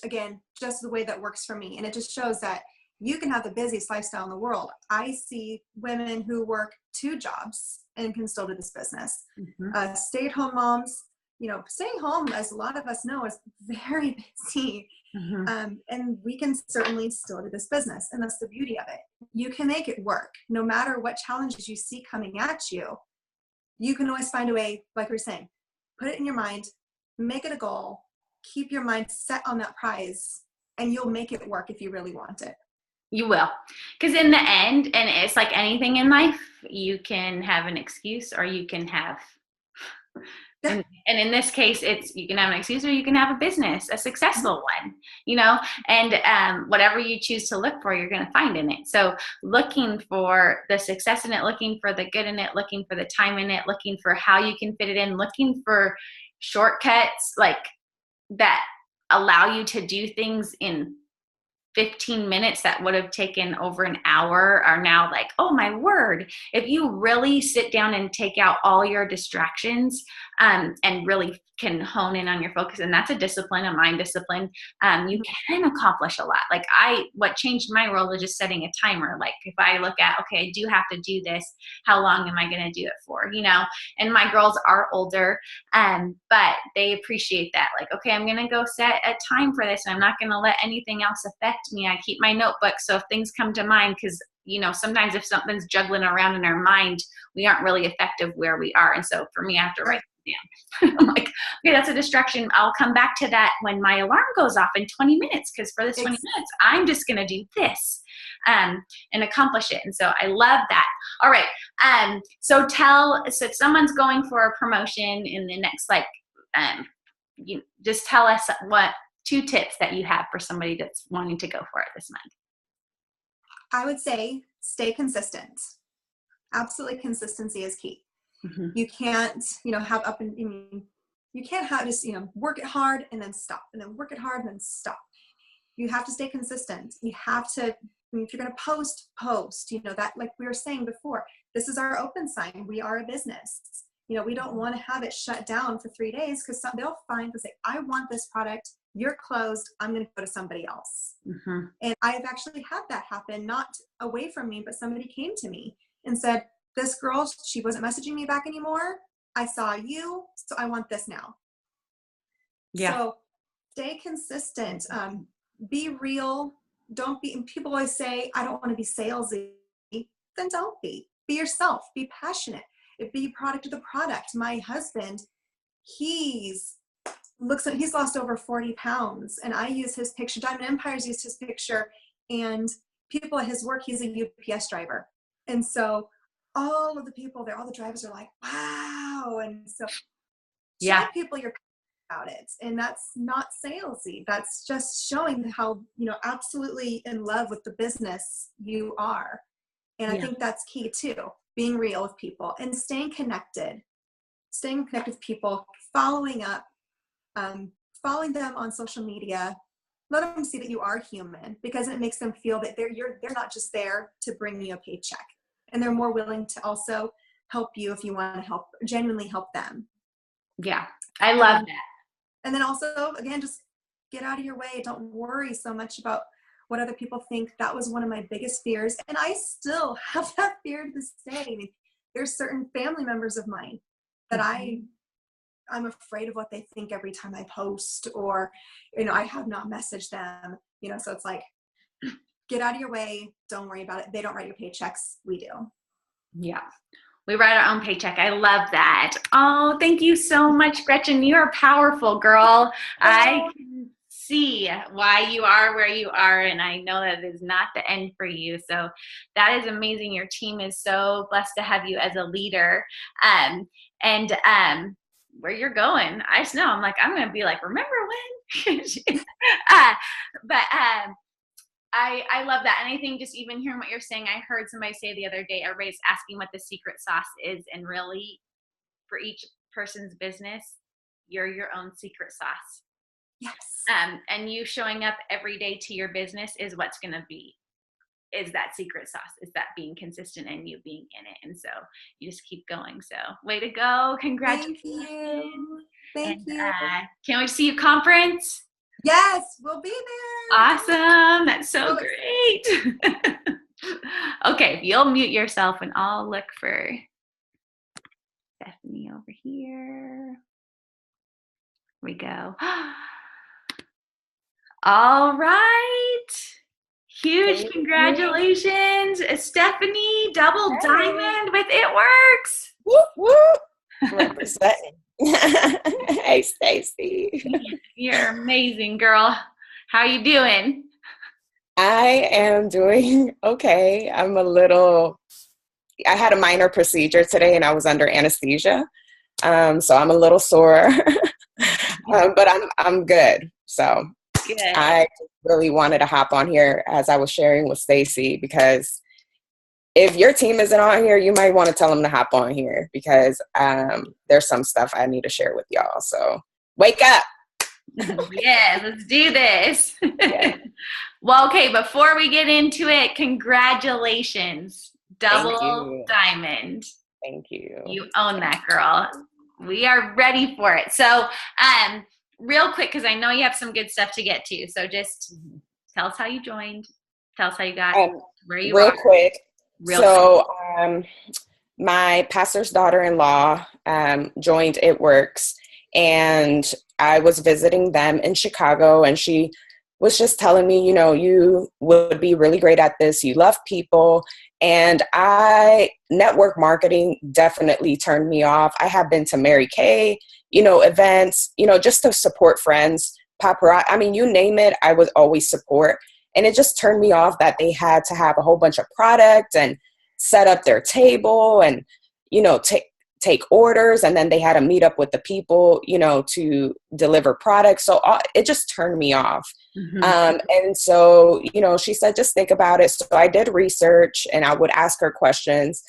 again, just the way that works for me. And it just shows that you can have the busiest lifestyle in the world. I see women who work 2 jobs and can still do this business. Mm-hmm. Stay-at-home moms, staying home, as a lot of us know, is very busy. Mm-hmm. And we can certainly still do this business. And that's the beauty of it. You can make it work. No matter what challenges you see coming at you, you can always find a way, like we were saying, put it in your mind, make it a goal, keep your mind set on that prize, and you'll make it work if you really want it. You will. Because in the end, and it's like anything in life, you can have an excuse or you can have, and in this case, it's, you can have an excuse or you can have a business, a successful one, you know, and whatever you choose to look for, you're going to find in it. So looking for the success in it, looking for the good in it, looking for the time in it, looking for how you can fit it in, looking for shortcuts like that allow you to do things in 15 minutes that would have taken over an hour are now like, oh my word. If you really sit down and take out all your distractions and really can hone in on your focus, and that's a discipline, a mind discipline, you can accomplish a lot. Like what changed my world was just setting a timer. Like if I look at, okay, I do have to do this, how long am I going to do it for? You know, and my girls are older, but they appreciate that. Like, okay, I'm going to go set a time for this and I'm not going to let anything else affect me. I keep my notebook. So if things come to mind, because, you know, sometimes if something's juggling around in our mind, we aren't really effective where we are. And so for me, I have to write it down. I'm like, okay, that's a distraction. I'll come back to that when my alarm goes off in 20 minutes. Because for this 20 minutes, I'm just going to do this and accomplish it. And so I love that. All right. So if someone's going for a promotion in the next, like, you just tell us what 2 tips that you have for somebody that's wanting to go for it this month. I would say stay consistent. Absolutely, consistency is key. Mm-hmm. You can't, you know, have you can't have just, you know, work it hard and then stop, and then work it hard and then stop. You have to stay consistent. You have to, if you're going to post, you know, that, like we were saying before, this is our open sign. We are a business. You know, we don't want to have it shut down for 3 days, because they'll find, they'll say, I want this product. You're closed. I'm going to go to somebody else. Mm-hmm. And I've actually had that happen, not away from me, but somebody came to me and said, this girl, she wasn't messaging me back anymore. I saw you, so I want this now. Yeah. So stay consistent. Be real. Don't be, and people always say, I don't want to be salesy. Then don't be. Be yourself. Be passionate. Be product of the product. My husband, he's lost over 40 pounds, and I use his picture. Diamond Empire's used his picture, and people at his work, he's a UPS driver. And so all of the people there, all the drivers are like, wow. And so show people you're about it. And that's not salesy. That's just showing how, you know, absolutely in love with the business you are. And I think that's key too, being real with people and staying connected with people, following up, following them on social media. Let them see that you are human, because it makes them feel that they're not just there to bring you a paycheck, and they're more willing to also help you if you want to genuinely help them. Yeah, I love that. And then also, again, just get out of your way. Don't worry so much about what other people think. That was one of my biggest fears, and I still have that fear to this day. I mean, there's certain family members of mine that I'm afraid of what they think every time I post, or, you know, I have not messaged them, you know, so it's like, get out of your way. Don't worry about it. They don't write your paychecks. We do. Yeah. We write our own paycheck. I love that. Oh, thank you so much, Gretchen. You are powerful, girl. I can see why you are where you are, and I know that it is not the end for you. So that is amazing. Your team is so blessed to have you as a leader. Where you're going, I just know. I'm like, I'm going to be like, remember when? I love that. And I think just even hearing what you're saying, I heard somebody say the other day, everybody's asking what the secret sauce is. And really, for each person's business, you're your own secret sauce. Yes. And you showing up every day to your business is what's going to be, is that secret sauce, is that being consistent and you being in it. And so you just keep going. So way to go. Congratulations. Thank you. Thank you. Can't wait to see you at conference. Yes, we'll be there. Awesome. That's so great. Okay, you'll mute yourself and I'll look for Estephany over here. Here we go. All right. Huge congratulations, Estephany, double diamond with It Works. Whoop, whoop. Representing. Hey, Stacy. You're amazing, girl. How you doing? I am doing okay. I had a minor procedure today and I was under anesthesia. So I'm a little sore, but I'm good. So Good. I really wanted to hop on here as I was sharing with Stacy, because if your team isn't on here, you might want to tell them to hop on here, because there's some stuff I need to share with y'all. So wake up. Yeah, let's do this. Yeah. Well, okay, before we get into it, congratulations. Double you. diamond. Thank you. You own that, girl. We are ready for it. So, real quick, because I know you have some good stuff to get to. So just tell us how you joined. Tell us how you got where you real are. Quick. Real so, quick. My pastor's daughter-in-law joined It Works, and I was visiting them in Chicago, and she was just telling me, you would be really great at this. You love people. And network marketing definitely turned me off. I have been to Mary Kay, events, just to support friends, paparazzi. I mean, you name it, I would always support. And it just turned me off that they had to have a whole bunch of product and set up their table and, take orders. And then they had to meet up with the people, to deliver products. So it just turned me off. Mm-hmm. And so, she said, just think about it. So I did research and I would ask her questions.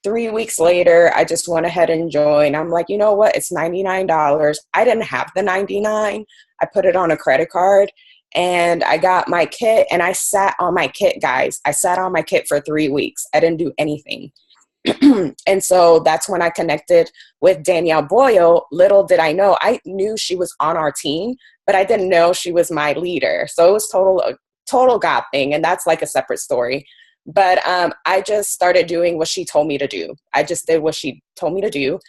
3 weeks later, I just went ahead and joined. I'm like, you know what? It's $99. I didn't have the 99. I put it on a credit card and I got my kit, and I sat on my kit, guys. I sat on my kit for 3 weeks. I didn't do anything. And so that's when I connected with Danielle Boyle. Little did I know, I knew she was on our team, but I didn't know she was my leader. So it was total God thing. And that's like a separate story. But I just started doing what she told me to do. I just did what she told me to do.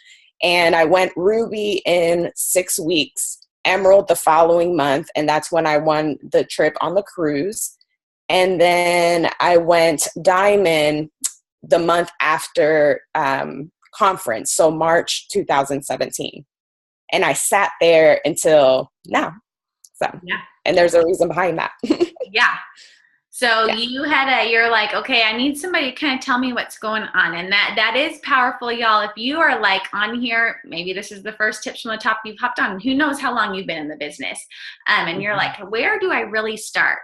And I went Ruby in 6 weeks, Emerald the following month. And that's when I won the trip on the cruise. And then I went Diamond the month after conference, so March 2017. And I sat there until now. So, yeah. And there's a reason behind that. Yeah. So yeah. you're like, okay, I need somebody to kind of tell me what's going on. And that is powerful, y'all. If you are like on here, maybe this is the first tips from the top you've hopped on. Who knows how long you've been in the business. And you're like, where do I really start?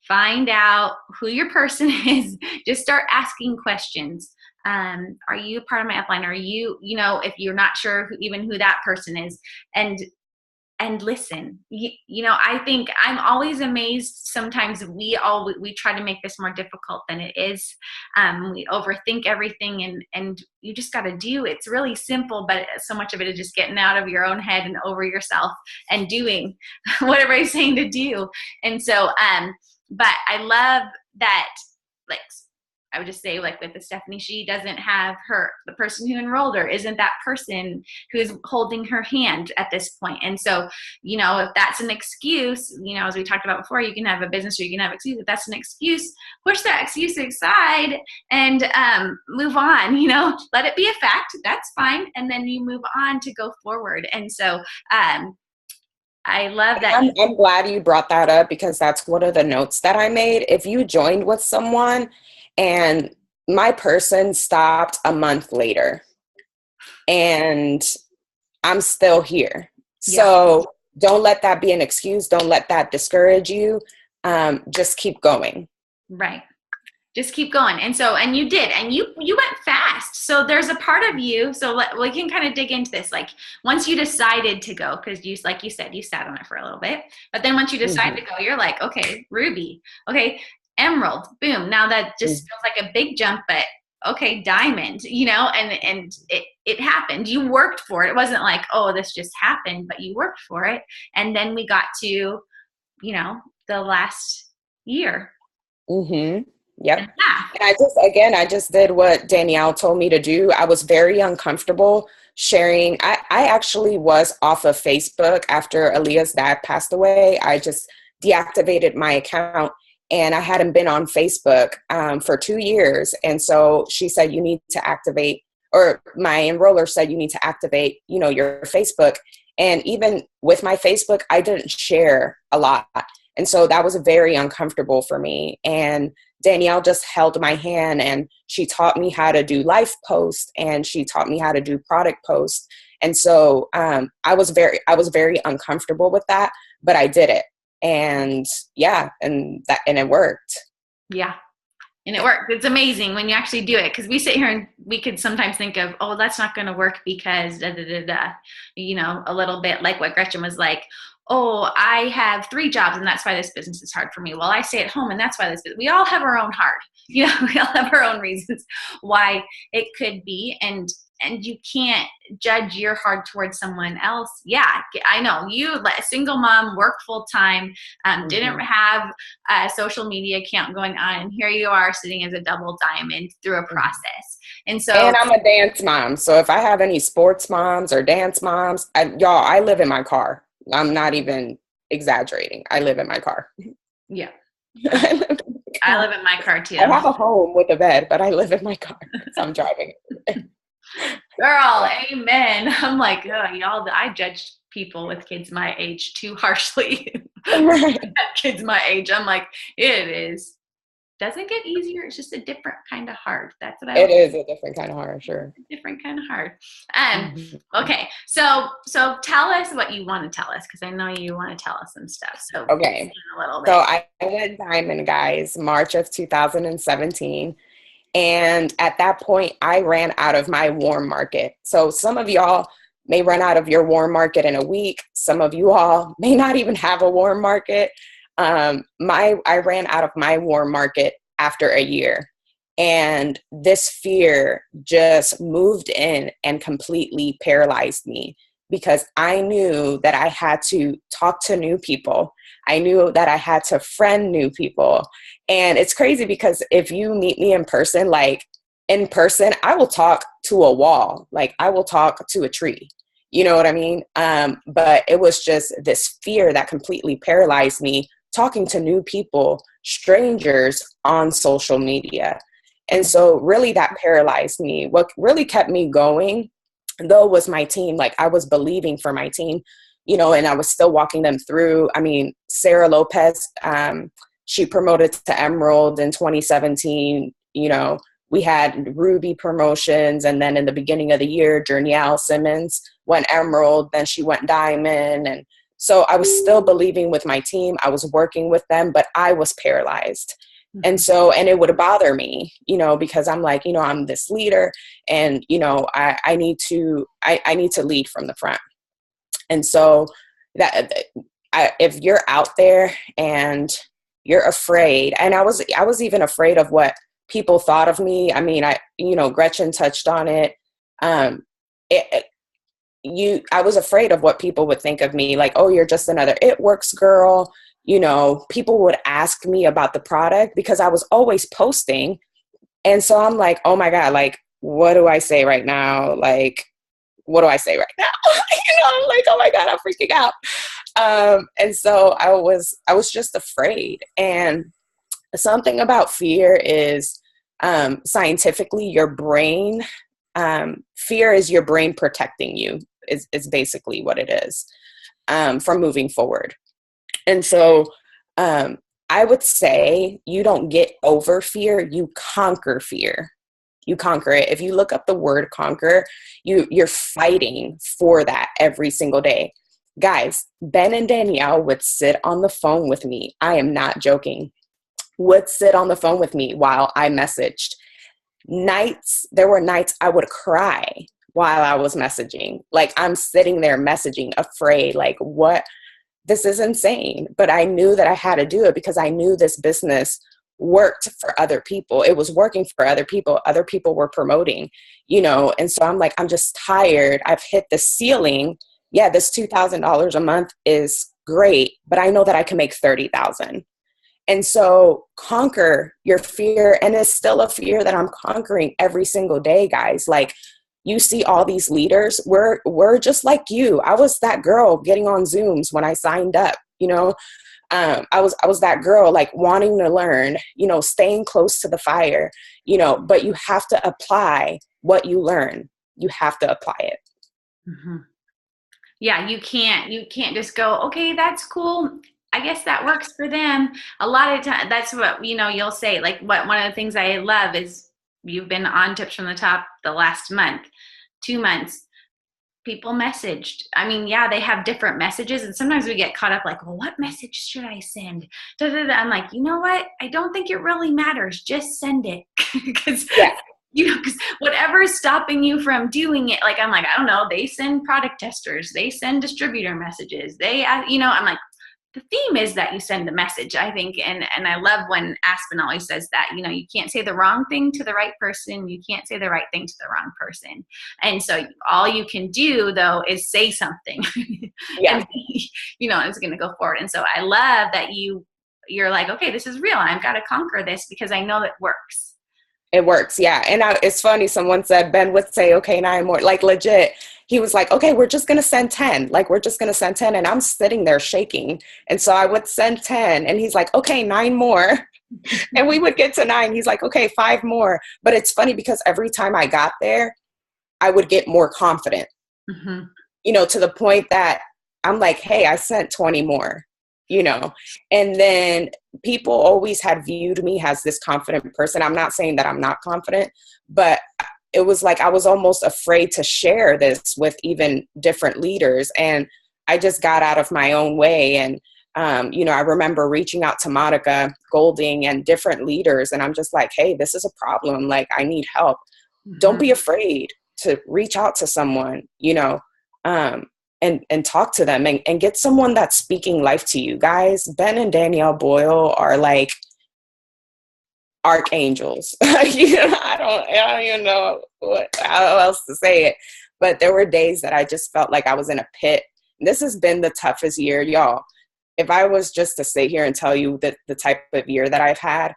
Find out who your person is. Just start asking questions. Are you part of my upline? Are you, if you're not sure who that person is, and listen. I think I'm always amazed. Sometimes we try to make this more difficult than it is. We overthink everything, and you just got to do. It's really simple, but so much of it is just getting out of your own head and over yourself and doing what everybody's saying to do. And so, but I love that, like, I would just say, like with Estephany, she doesn't have the person who enrolled her isn't that person who's holding her hand at this point. And so, if that's an excuse, as we talked about before, you can have a business or you can have excuse. If that's an excuse, push that excuse aside and move on, let it be a fact. That's fine. And then you move on to go forward. And so, I love that. I'm glad you brought that up, because that's one of the notes that I made. If you joined with someone and my person stopped a month later and I'm still here. Yeah. So don't let that be an excuse. Don't let that discourage you. Just keep going. Right. Just keep going. And you did, and you went fast. So there's a part of you. So we can kind of dig into this. Like once you decided to go, because like you said, you sat on it for a little bit, but then once you decide to go, you're like, okay, Ruby, okay, Emerald, boom. Now that just feels like a big jump, but okay, Diamond, and it happened. You worked for it. It wasn't like, oh, this just happened, but you worked for it. And then we got to, the last year. Mm-hmm. Yep. And I just did what Danielle told me to do. I was very uncomfortable sharing. I actually was off of Facebook after Aaliyah's dad passed away. I just deactivated my account, and I hadn't been on Facebook for 2 years. And so she said, you need to activate or my enroller said, you need to activate, your Facebook. And even with my Facebook, I didn't share a lot. And so that was very uncomfortable for me. And Danielle just held my hand, and she taught me how to do life posts, and she taught me how to do product posts. And so I was very uncomfortable with that, but I did it. And yeah, and it worked. Yeah. And it worked. It's amazing when you actually do it, because we sit here and we could sometimes think of, oh, that's not going to work because da, da, da, da. A little bit like what Gretchen was like, oh, I have 3 jobs and that's why this business is hard for me. Well, I stay at home and that's why we all have our own hard. We all have our own reasons why it could be. And you can't judge your heart towards someone else. Yeah, I know you, a single mom, work full time, didn't have a social media account going on, and here you are sitting as a double diamond through a process. And I'm a dance mom. So if I have any sports moms or dance moms, I live in my car. I'm not even exaggerating. I live in my car. Yeah. I live in my car too. I have a home with a bed, but I live in my car because I'm driving. Girl, amen. I'm like, oh, y'all, I judge people with kids my age too harshly. Kids my age, I'm like, it doesn't get easier. It's just a different kind of hard. That's what It is a different kind of hard, sure. Different kind of hard. Okay, so tell us what you want to tell us, because I know you want to tell us some stuff. So okay, a little bit. So I went diamond, guys, March of 2017. And at that point, I ran out of my warm market. So some of y'all may run out of your warm market in a week. Some of you all may not even have a warm market. I ran out of my warm market after a year. And this fear just moved in and completely paralyzed me, because I knew that I had to talk to new people. I knew that I had to friend new people. And it's crazy because if you meet me in person, I will talk to a wall. Like, I will talk to a tree. You know what I mean? But it was just this fear that completely paralyzed me, talking to new people, strangers on social media. And so really that paralyzed me. What really kept me going, though, was my team. Like, I was believing for my team, and I was still walking them through. I mean, Sarah Lopez, she promoted to Emerald in 2017. We had Ruby promotions. And then in the beginning of the year, Jernielle Simmons went Emerald, then she went Diamond. And so I was still believing with my team. I was working with them, but I was paralyzed. And so, and it would bother me, because I'm like, I'm this leader, and, I need to lead from the front. And so if you're out there and you're afraid, and I was even afraid of what people thought of me. I mean, Gretchen touched on it. I was afraid of what people would think of me. Like, oh, you're just another It Works girl. People would ask me about the product because I was always posting. And so I'm like, oh my God, like, what do I say right now? Like, what do I say right now? I'm like, oh my God, I'm freaking out. And so I was just afraid. And something about fear is, scientifically, your brain, fear is your brain protecting you is basically what it is, from moving forward. And so I would say you don't get over fear, you conquer fear. You conquer it. If you look up the word conquer, you're fighting for that every single day. Guys, Ben and Danielle would sit on the phone with me. I am not joking. Would sit on the phone with me while I messaged. There were nights I would cry while I was messaging. Like, I'm sitting there messaging, afraid, like, what? This is insane. But I knew that I had to do it because I knew this business worked for other people. It was working for other people. Other people were promoting, and so I'm like, I'm just tired. I've hit the ceiling. Yeah, this $2,000 a month is great, but I know that I can make $30,000. And so conquer your fear. And it's still a fear that I'm conquering every single day, guys. Like, you see all these leaders, we're just like you. I was that girl getting on Zooms when I signed up, I was that girl, like, wanting to learn, staying close to the fire, but you have to apply what you learn, you have to apply it. Mm-hmm. Yeah, you can't just go, okay, that's cool. I guess that works for them. A lot of times, that's what, you'll say, like, one of the things I love is you've been on Tips from the Top the last month, 2 months. People messaged. I mean, yeah, they have different messages, and sometimes we get caught up like, well, what message should I send? Da, da, da. I'm like, you know what? I don't think it really matters. Just send it. Because because whatever's stopping you from doing it, like, I'm like, I don't know, they send product testers, they send distributor messages, I'm like, the theme is that you send the message, I think. And I love when Aspen always says that, you can't say the wrong thing to the right person. You can't say the right thing to the wrong person. And so all you can do, though, is say something. Yeah. And, it's going to go forward. And so I love that you're like, okay, this is real. I've got to conquer this because I know it works. It works. Yeah. And it's funny. Someone said, Ben would say, okay, 9 more, like legit. He was like, okay, we're just going to send 10. Like, we're just going to send 10. And I'm sitting there shaking. And so I would send 10 and he's like, okay, 9 more. And we would get to 9. He's like, okay, 5 more. But it's funny because every time I got there, I would get more confident, Mm-hmm. To the point that I'm like, hey, I sent 20 more, and then people always had viewed me as this confident person. I'm not saying that I'm not confident, but it was like I was almost afraid to share this with even different leaders. And I just got out of my own way. And, I remember reaching out to Monica Golding and different leaders. And I'm just like, hey, this is a problem. Like, I need help. Mm-hmm. Don't be afraid to reach out to someone, and talk to them and get someone that's speaking life to you. Guys, Ben and Danielle Boyle are like archangels. I don't even know how else to say it. But there were days that I just felt like I was in a pit. This has been the toughest year, y'all. If I was just to sit here and tell you that the type of year that I've had,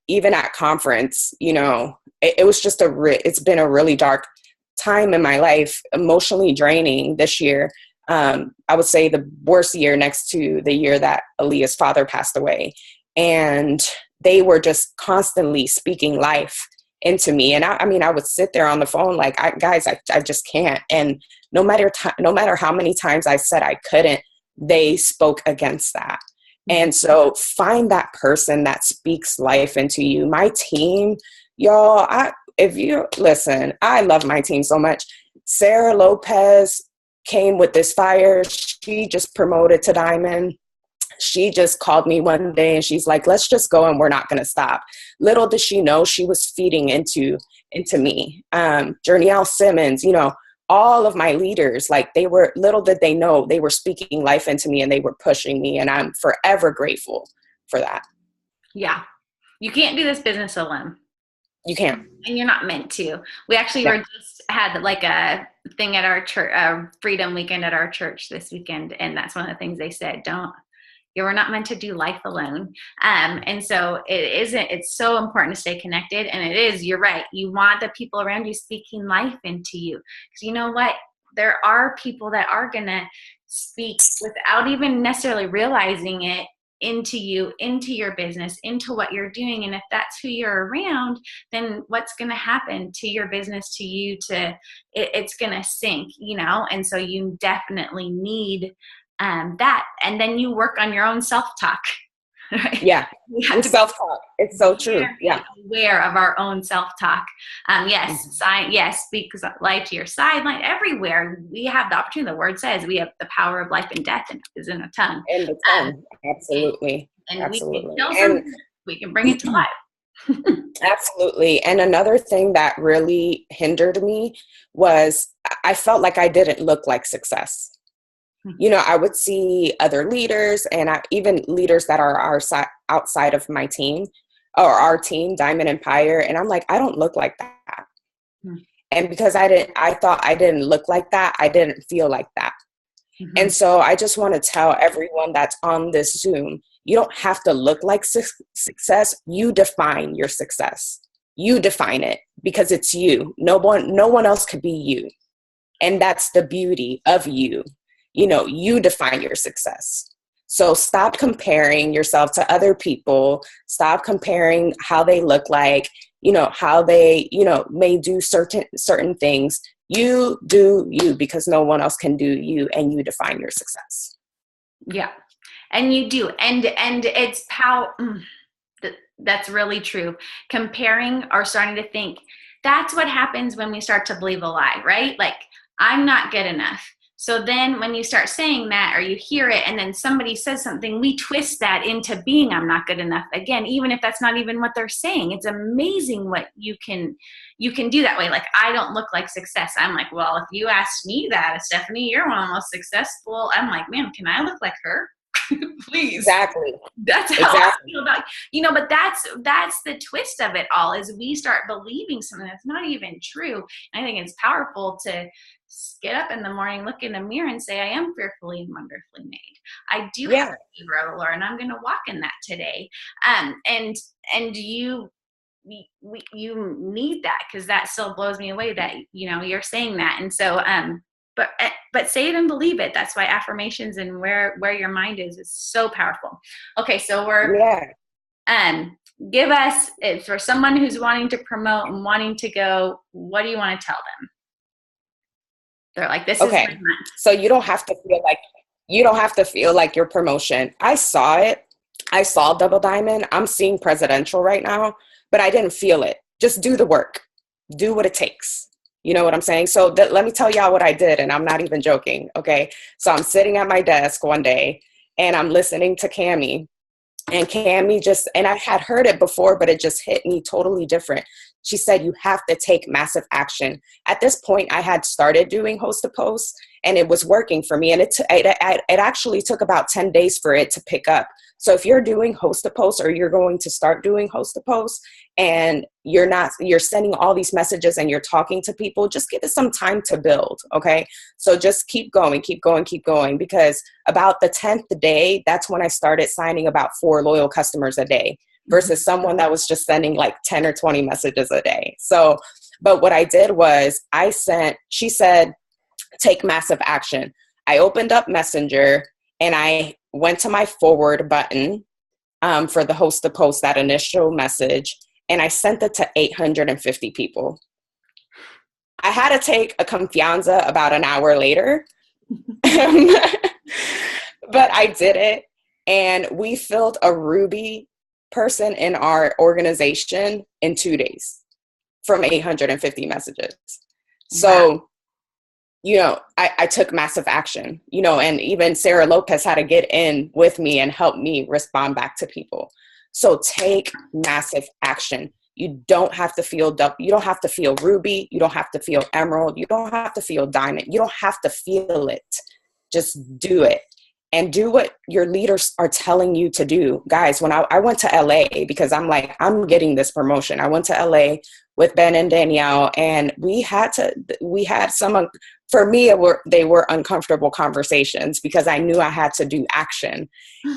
even at conference, it was just it's been a really dark time in my life, emotionally draining this year. I would say the worst year next to the year that Aaliyah's father passed away. And they were just constantly speaking life into me. And I would sit there on the phone like, I just can't. And no matter how many times I said I couldn't, they spoke against that. And so find that person that speaks life into you. My team, y'all, if you listen, I love my team so much. Sarah Lopez came with this fire. She just promoted to Diamond. She just called me one day and she's like, let's just go and we're not going to stop. Little did she know she was feeding into me. Jernielle Simmons, all of my leaders, like little did they know they were speaking life into me and they were pushing me. And I'm forever grateful for that. Yeah. You can't do this business alone. You can't. And you're not meant to. We actually had like a thing at our church, Freedom Weekend at our church this weekend. And that's one of the things they said, we're not meant to do life alone. And so it's so important to stay connected. And it is, you're right. You want the people around you speaking life into you. Because you know what? There are people that are going to speak without even necessarily realizing it into you, into your business, into what you're doing. And if that's who you're around, then what's going to happen to your business, to you, it's going to sink, And so you definitely need that. And then you work on your own self-talk. Right? Yeah. Self-talk. It's so true. Yeah. Aware of our own self-talk. Yes, speak life to your sideline. Everywhere we have the opportunity. The word says we have the power of life and death is in the tongue. In the tongue. Absolutely. And absolutely. We can bring it to life. Absolutely. And another thing that really hindered me was I felt like I didn't look like success. I would see other leaders and even leaders that are outside of my team or our team, Diamond Empire. And I'm like, I don't look like that. And because I thought I didn't look like that, I didn't feel like that. And so I just want to tell everyone that's on this Zoom, you don't have to look like success. You define your success. You define it because it's you. No one else could be you. And that's the beauty of you. You define your success. So stop comparing yourself to other people. Stop comparing how they look like. how they, may do certain things. You do you, because no one else can do you, and you define your success. Yeah. And you do. And it's that's really true. Comparing or starting to think, that's what happens when we start to believe a lie, right? Like, I'm not good enough. So then when you start saying that, or you hear it and then somebody says something, we twist that into being I'm not good enough again, even if that's not even what they're saying. It's amazing what you can do that way. Like, I don't look like success. I'm like, well, if you asked me that, Estephany, you're one of the most successful. I'm like, man, can I look like her? Please. Exactly. That's how I feel about, but that's the twist of it all, is we start believing something that's not even true. And I think it's powerful to get up in the morning, look in the mirror and say, I am fearfully and wonderfully made. I do have the favor of the Lord, and I'm going to walk in that today. And you need that, because that still blows me away that, you're saying that. And so, but say it and believe it. That's why affirmations and where your mind is so powerful. Okay. So give us, for someone who's wanting to promote and wanting to go, what do you want to tell them? They're like, this is my month. So you don't have to feel like your promotion. I saw it. I saw Double Diamond. I'm seeing presidential right now, but I didn't feel it. Just do the work. Do what it takes. You know what I'm saying? So let me tell y'all what I did, and I'm not even joking. Okay. So I'm sitting at my desk one day and I'm listening to Cammie, and Cammie and I had heard it before, but it just hit me totally different. She said, you have to take massive action. At this point, I had started doing host to post, and it was working for me. And it actually took about 10 days for it to pick up. So if you're doing host to post, or you're going to start doing host to post, and you're sending all these messages and you're talking to people, just give it some time to build. Okay. So just keep going, because about the 10th day, that's when I started signing about 4 loyal customers a day, versus someone that was just sending like 10 or 20 messages a day. So, but what I did was she said, take massive action. I opened up Messenger and I went to my forward button for the host to post, that initial message, and I sent it to 850 people. I had to take a confianza about an hour later, but I did it. And we filled a Ruby person in our organization in 2 days from 850 messages. So, I took massive action, and even Sarah Lopez had to get in with me and help me respond back to people. So take massive action. You don't have to feel you don't have to feel Ruby. You don't have to feel Emerald. You don't have to feel Diamond. You don't have to feel it. Just do it. And do what your leaders are telling you to do. Guys, when I went to LA, because I'm like, I'm getting this promotion. I went to LA with Ben and Danielle, and we had some, for me, they were uncomfortable conversations, because I knew I had to do action.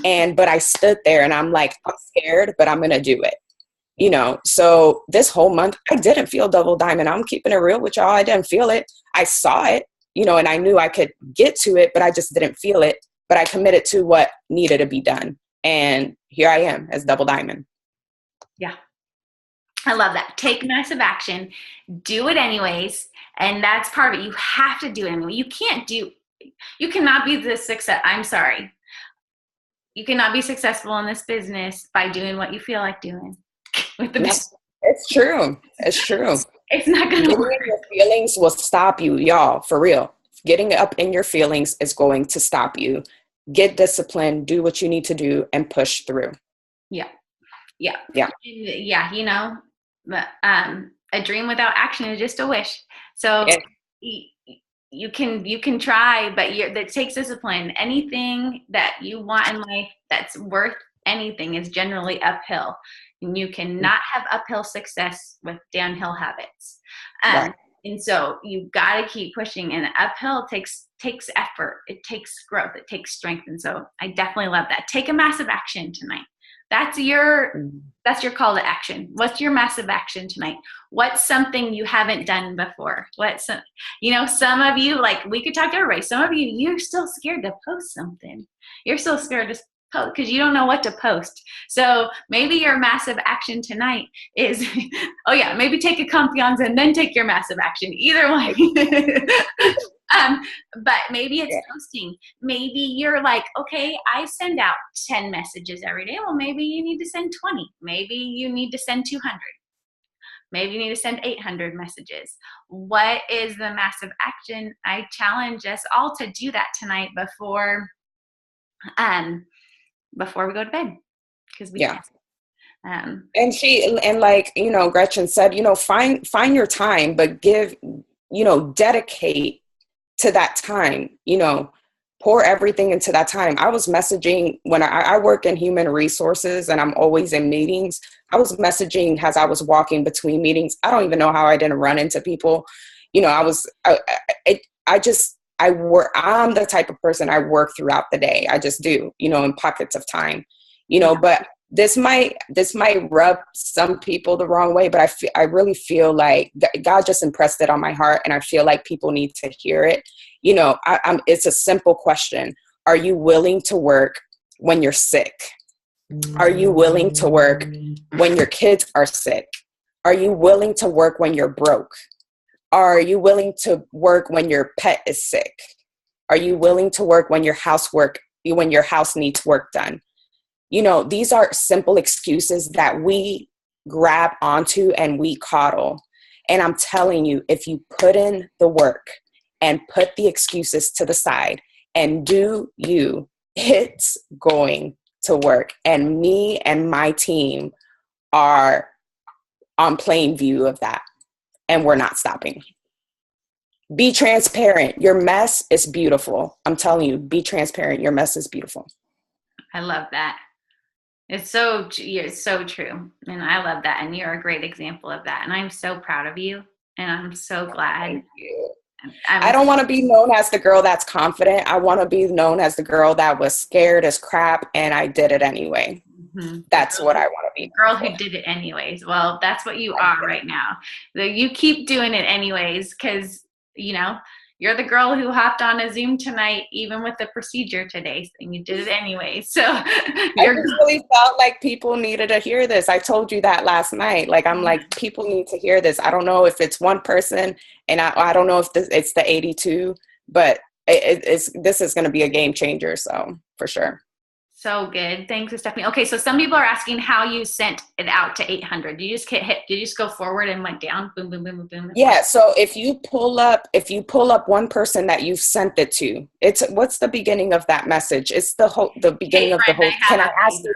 But I stood there and I'm like, I'm scared, but I'm going to do it. So this whole month, I didn't feel Double Diamond. I'm keeping it real with y'all. I didn't feel it. I saw it, and I knew I could get to it, but I just didn't feel it. But I committed to what needed to be done. And here I am as Double Diamond. Yeah. I love that. Take massive action. Do it anyways. And that's part of it. You have to do it anyway. You cannot be the success. I'm sorry. You cannot be successful in this business by doing what you feel like doing. It's true. It's true. It's not going to work. Your feelings will stop you, y'all, for real. Getting up in your feelings is going to stop you. Get disciplined, do what you need to do, and push through. Yeah. A dream without action is just a wish. So you can try, but that takes discipline. Anything that you want in life that's worth anything is generally uphill, and you cannot have uphill success with downhill habits. Right. And so you've got to keep pushing, and uphill takes effort. It takes growth. It takes strength. And so I definitely love that. Take a massive action tonight. That's your call to action. What's your massive action tonight? What's something you haven't done before? Some of you, like, we could talk to everybody. Some of you, you're still scared to post something. You're still scared to because you don't know what to post. So maybe your massive action tonight is, oh yeah, maybe take a confiance and then take your massive action. Either way. But maybe it's posting. Maybe you're like, okay, I send out 10 messages every day. Well, maybe you need to send 20. Maybe you need to send 200. Maybe you need to send 800 messages. What is the massive action? I challenge us all to do that tonight before we go to bed, because we can. And like, Gretchen said, find your time, but dedicate to that time, pour everything into that time. I was messaging when I work in human resources and I'm always in meetings. I was messaging as I was walking between meetings. I don't even know how I didn't run into people. I'm the type of person, I work throughout the day. I just do, in pockets of time, but this might rub some people the wrong way, but I really feel like God just impressed it on my heart, and I feel like people need to hear it. It's a simple question. Are you willing to work when you're sick? Are you willing to work when your kids are sick? Are you willing to work when you're broke? Are you willing to work when your pet is sick? Are you willing to work when your house needs work done? These are simple excuses that we grab onto and we coddle. And I'm telling you, if you put in the work and put the excuses to the side and do you, it's going to work. And me and my team are on plain view of that. And we're not stopping. Be transparent. Your mess is beautiful. I'm telling you, be transparent. Your mess is beautiful. I love that. It's so true. And I love that. And you're a great example of that. And I'm so proud of you. And I'm so glad. Thank you. I don't want to be known as the girl that's confident. I want to be known as the girl that was scared as crap and I did it anyway. Mm-hmm. That's what I want to be. The girl who did it anyways. Well, that's what you are right now. You keep doing it anyways, because, you're the girl who hopped on a Zoom tonight, even with the procedure today, and you did it anyway. So I really felt like people needed to hear this. I told you that last night. Like, I'm like, people need to hear this. I don't know if it's one person, and I don't know if it's the 82, but this is going to be a game changer. So for sure. So good. Thanks, Estephany. Okay, so some people are asking how you sent it out to 800. Did you just did you just go forward and went down? Boom, boom, boom, boom, boom. Yeah. So if you pull up one person that you've sent it to, what's the beginning of that message? It's the beginning of the whole. Can I ask you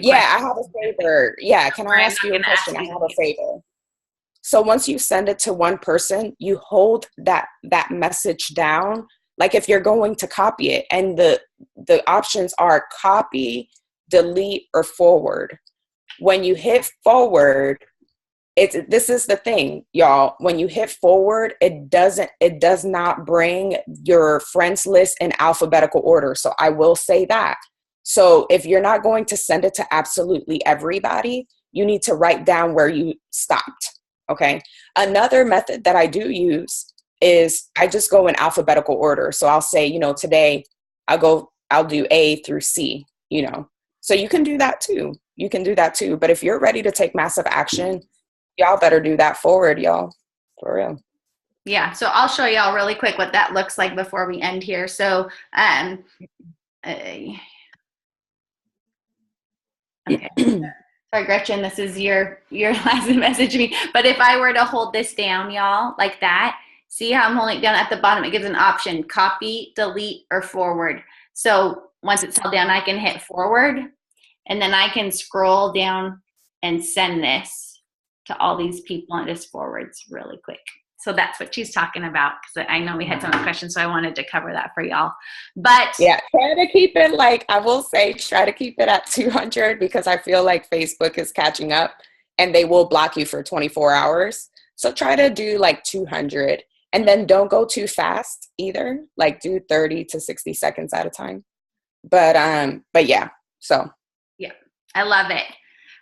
a question? Yeah, I have a favor. Yeah. Can I ask you a question? I have a favor. So once you send it to one person, you hold that message down. Like if you're going to copy it, and the options are copy, delete, or forward. When you hit forward, this is the thing, y'all. When you hit forward, it does not bring your friends list in alphabetical order. So I will say that. So if you're not going to send it to absolutely everybody, you need to write down where you stopped. Okay. Another method that I do use is I just go in alphabetical order. So I'll say, today I'll do A through C, so you can do that too. But if you're ready to take massive action, y'all better do that forward, y'all, for real. Yeah. So I'll show y'all really quick what that looks like before we end here. So, okay. Sorry, Gretchen, this is your last message to me. But if I were to hold this down, y'all, like that, see how I'm holding it down at the bottom? It gives an option, copy, delete, or forward. So once it's held down, I can hit forward, and then I can scroll down and send this to all these people, and just forwards really quick. So that's what she's talking about, because I know we had some questions, so I wanted to cover that for y'all. But yeah, try to keep it, I will say, try to keep it at 200, because I feel like Facebook is catching up and they will block you for 24 hours. So try to do 200. And then don't go too fast either. Do 30 to 60 seconds at a time. But yeah, so. Yeah, I love it.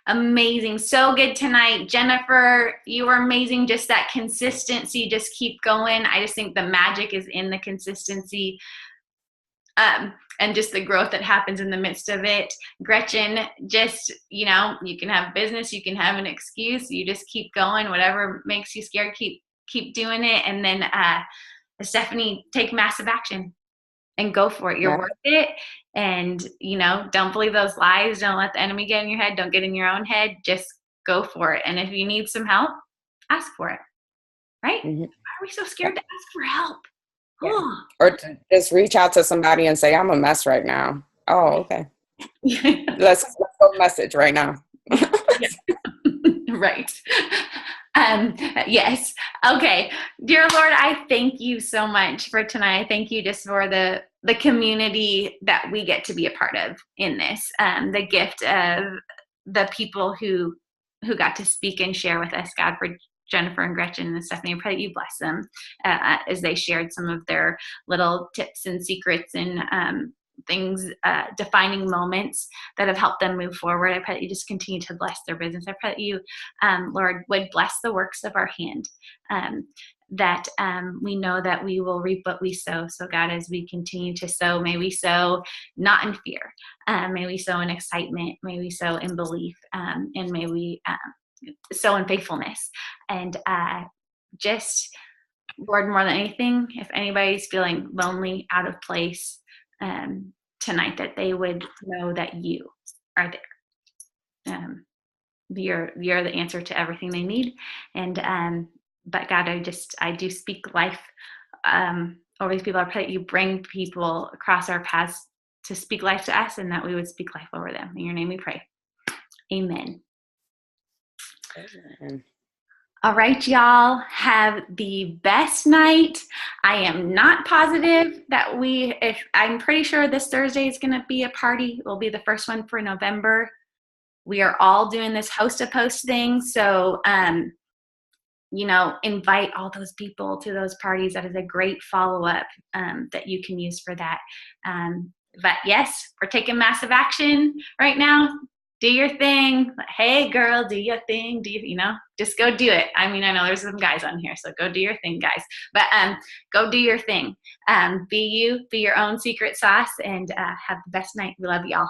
Amazing. So good tonight. Jennifer, you were amazing. Just that consistency, just keep going. I just think the magic is in the consistency. and just the growth that happens in the midst of it. Gretchen, just, you can have business, you can have an excuse, you just keep going, whatever makes you scared, keep doing it. And then Estephany, take massive action and go for it. You're worth it. And, don't believe those lies. Don't let the enemy get in your head. Don't get in your own head. Just go for it. And if you need some help, ask for it. Right? Mm-hmm. Why are we so scared to ask for help? Yeah. Or to just reach out to somebody and say, I'm a mess right now. Oh, okay. Let's go message right now. Right. Yes. Okay. Dear Lord, I thank you so much for tonight. I thank you just for the community that we get to be a part of in this, the gift of the people who got to speak and share with us, God, for Jennifer and Gretchen and Estephany. I pray that you bless them as they shared some of their little tips and secrets and things, defining moments that have helped them move forward. I pray that you just continue to bless their business. I pray that you, Lord, would bless the works of our hand, that we know that we will reap what we sow. So God, as we continue to sow, may we sow not in fear, may we sow in excitement, may we sow in belief, and may we sow in faithfulness. And just, Lord, more than anything, if anybody's feeling lonely, out of place, tonight, that they would know that you are there. You're the answer to everything they need. And but God, I do speak life over these people. I pray that you bring people across our paths to speak life to us, and that we would speak life over them. In your name we pray. Amen. Amen. All right, y'all, have the best night. I am not positive that I'm pretty sure this Thursday is going to be a party. It will be the first one for November. We are all doing this host to post thing. So, invite all those people to those parties. That is a great follow-up that you can use for that. But yes, we're taking massive action right now. Do your thing. Hey, girl, do your thing. Just go do it. I mean, I know there's some guys on here, so go do your thing, guys. But go do your thing. Be you, be your own secret sauce, and have the best night. We love y'all.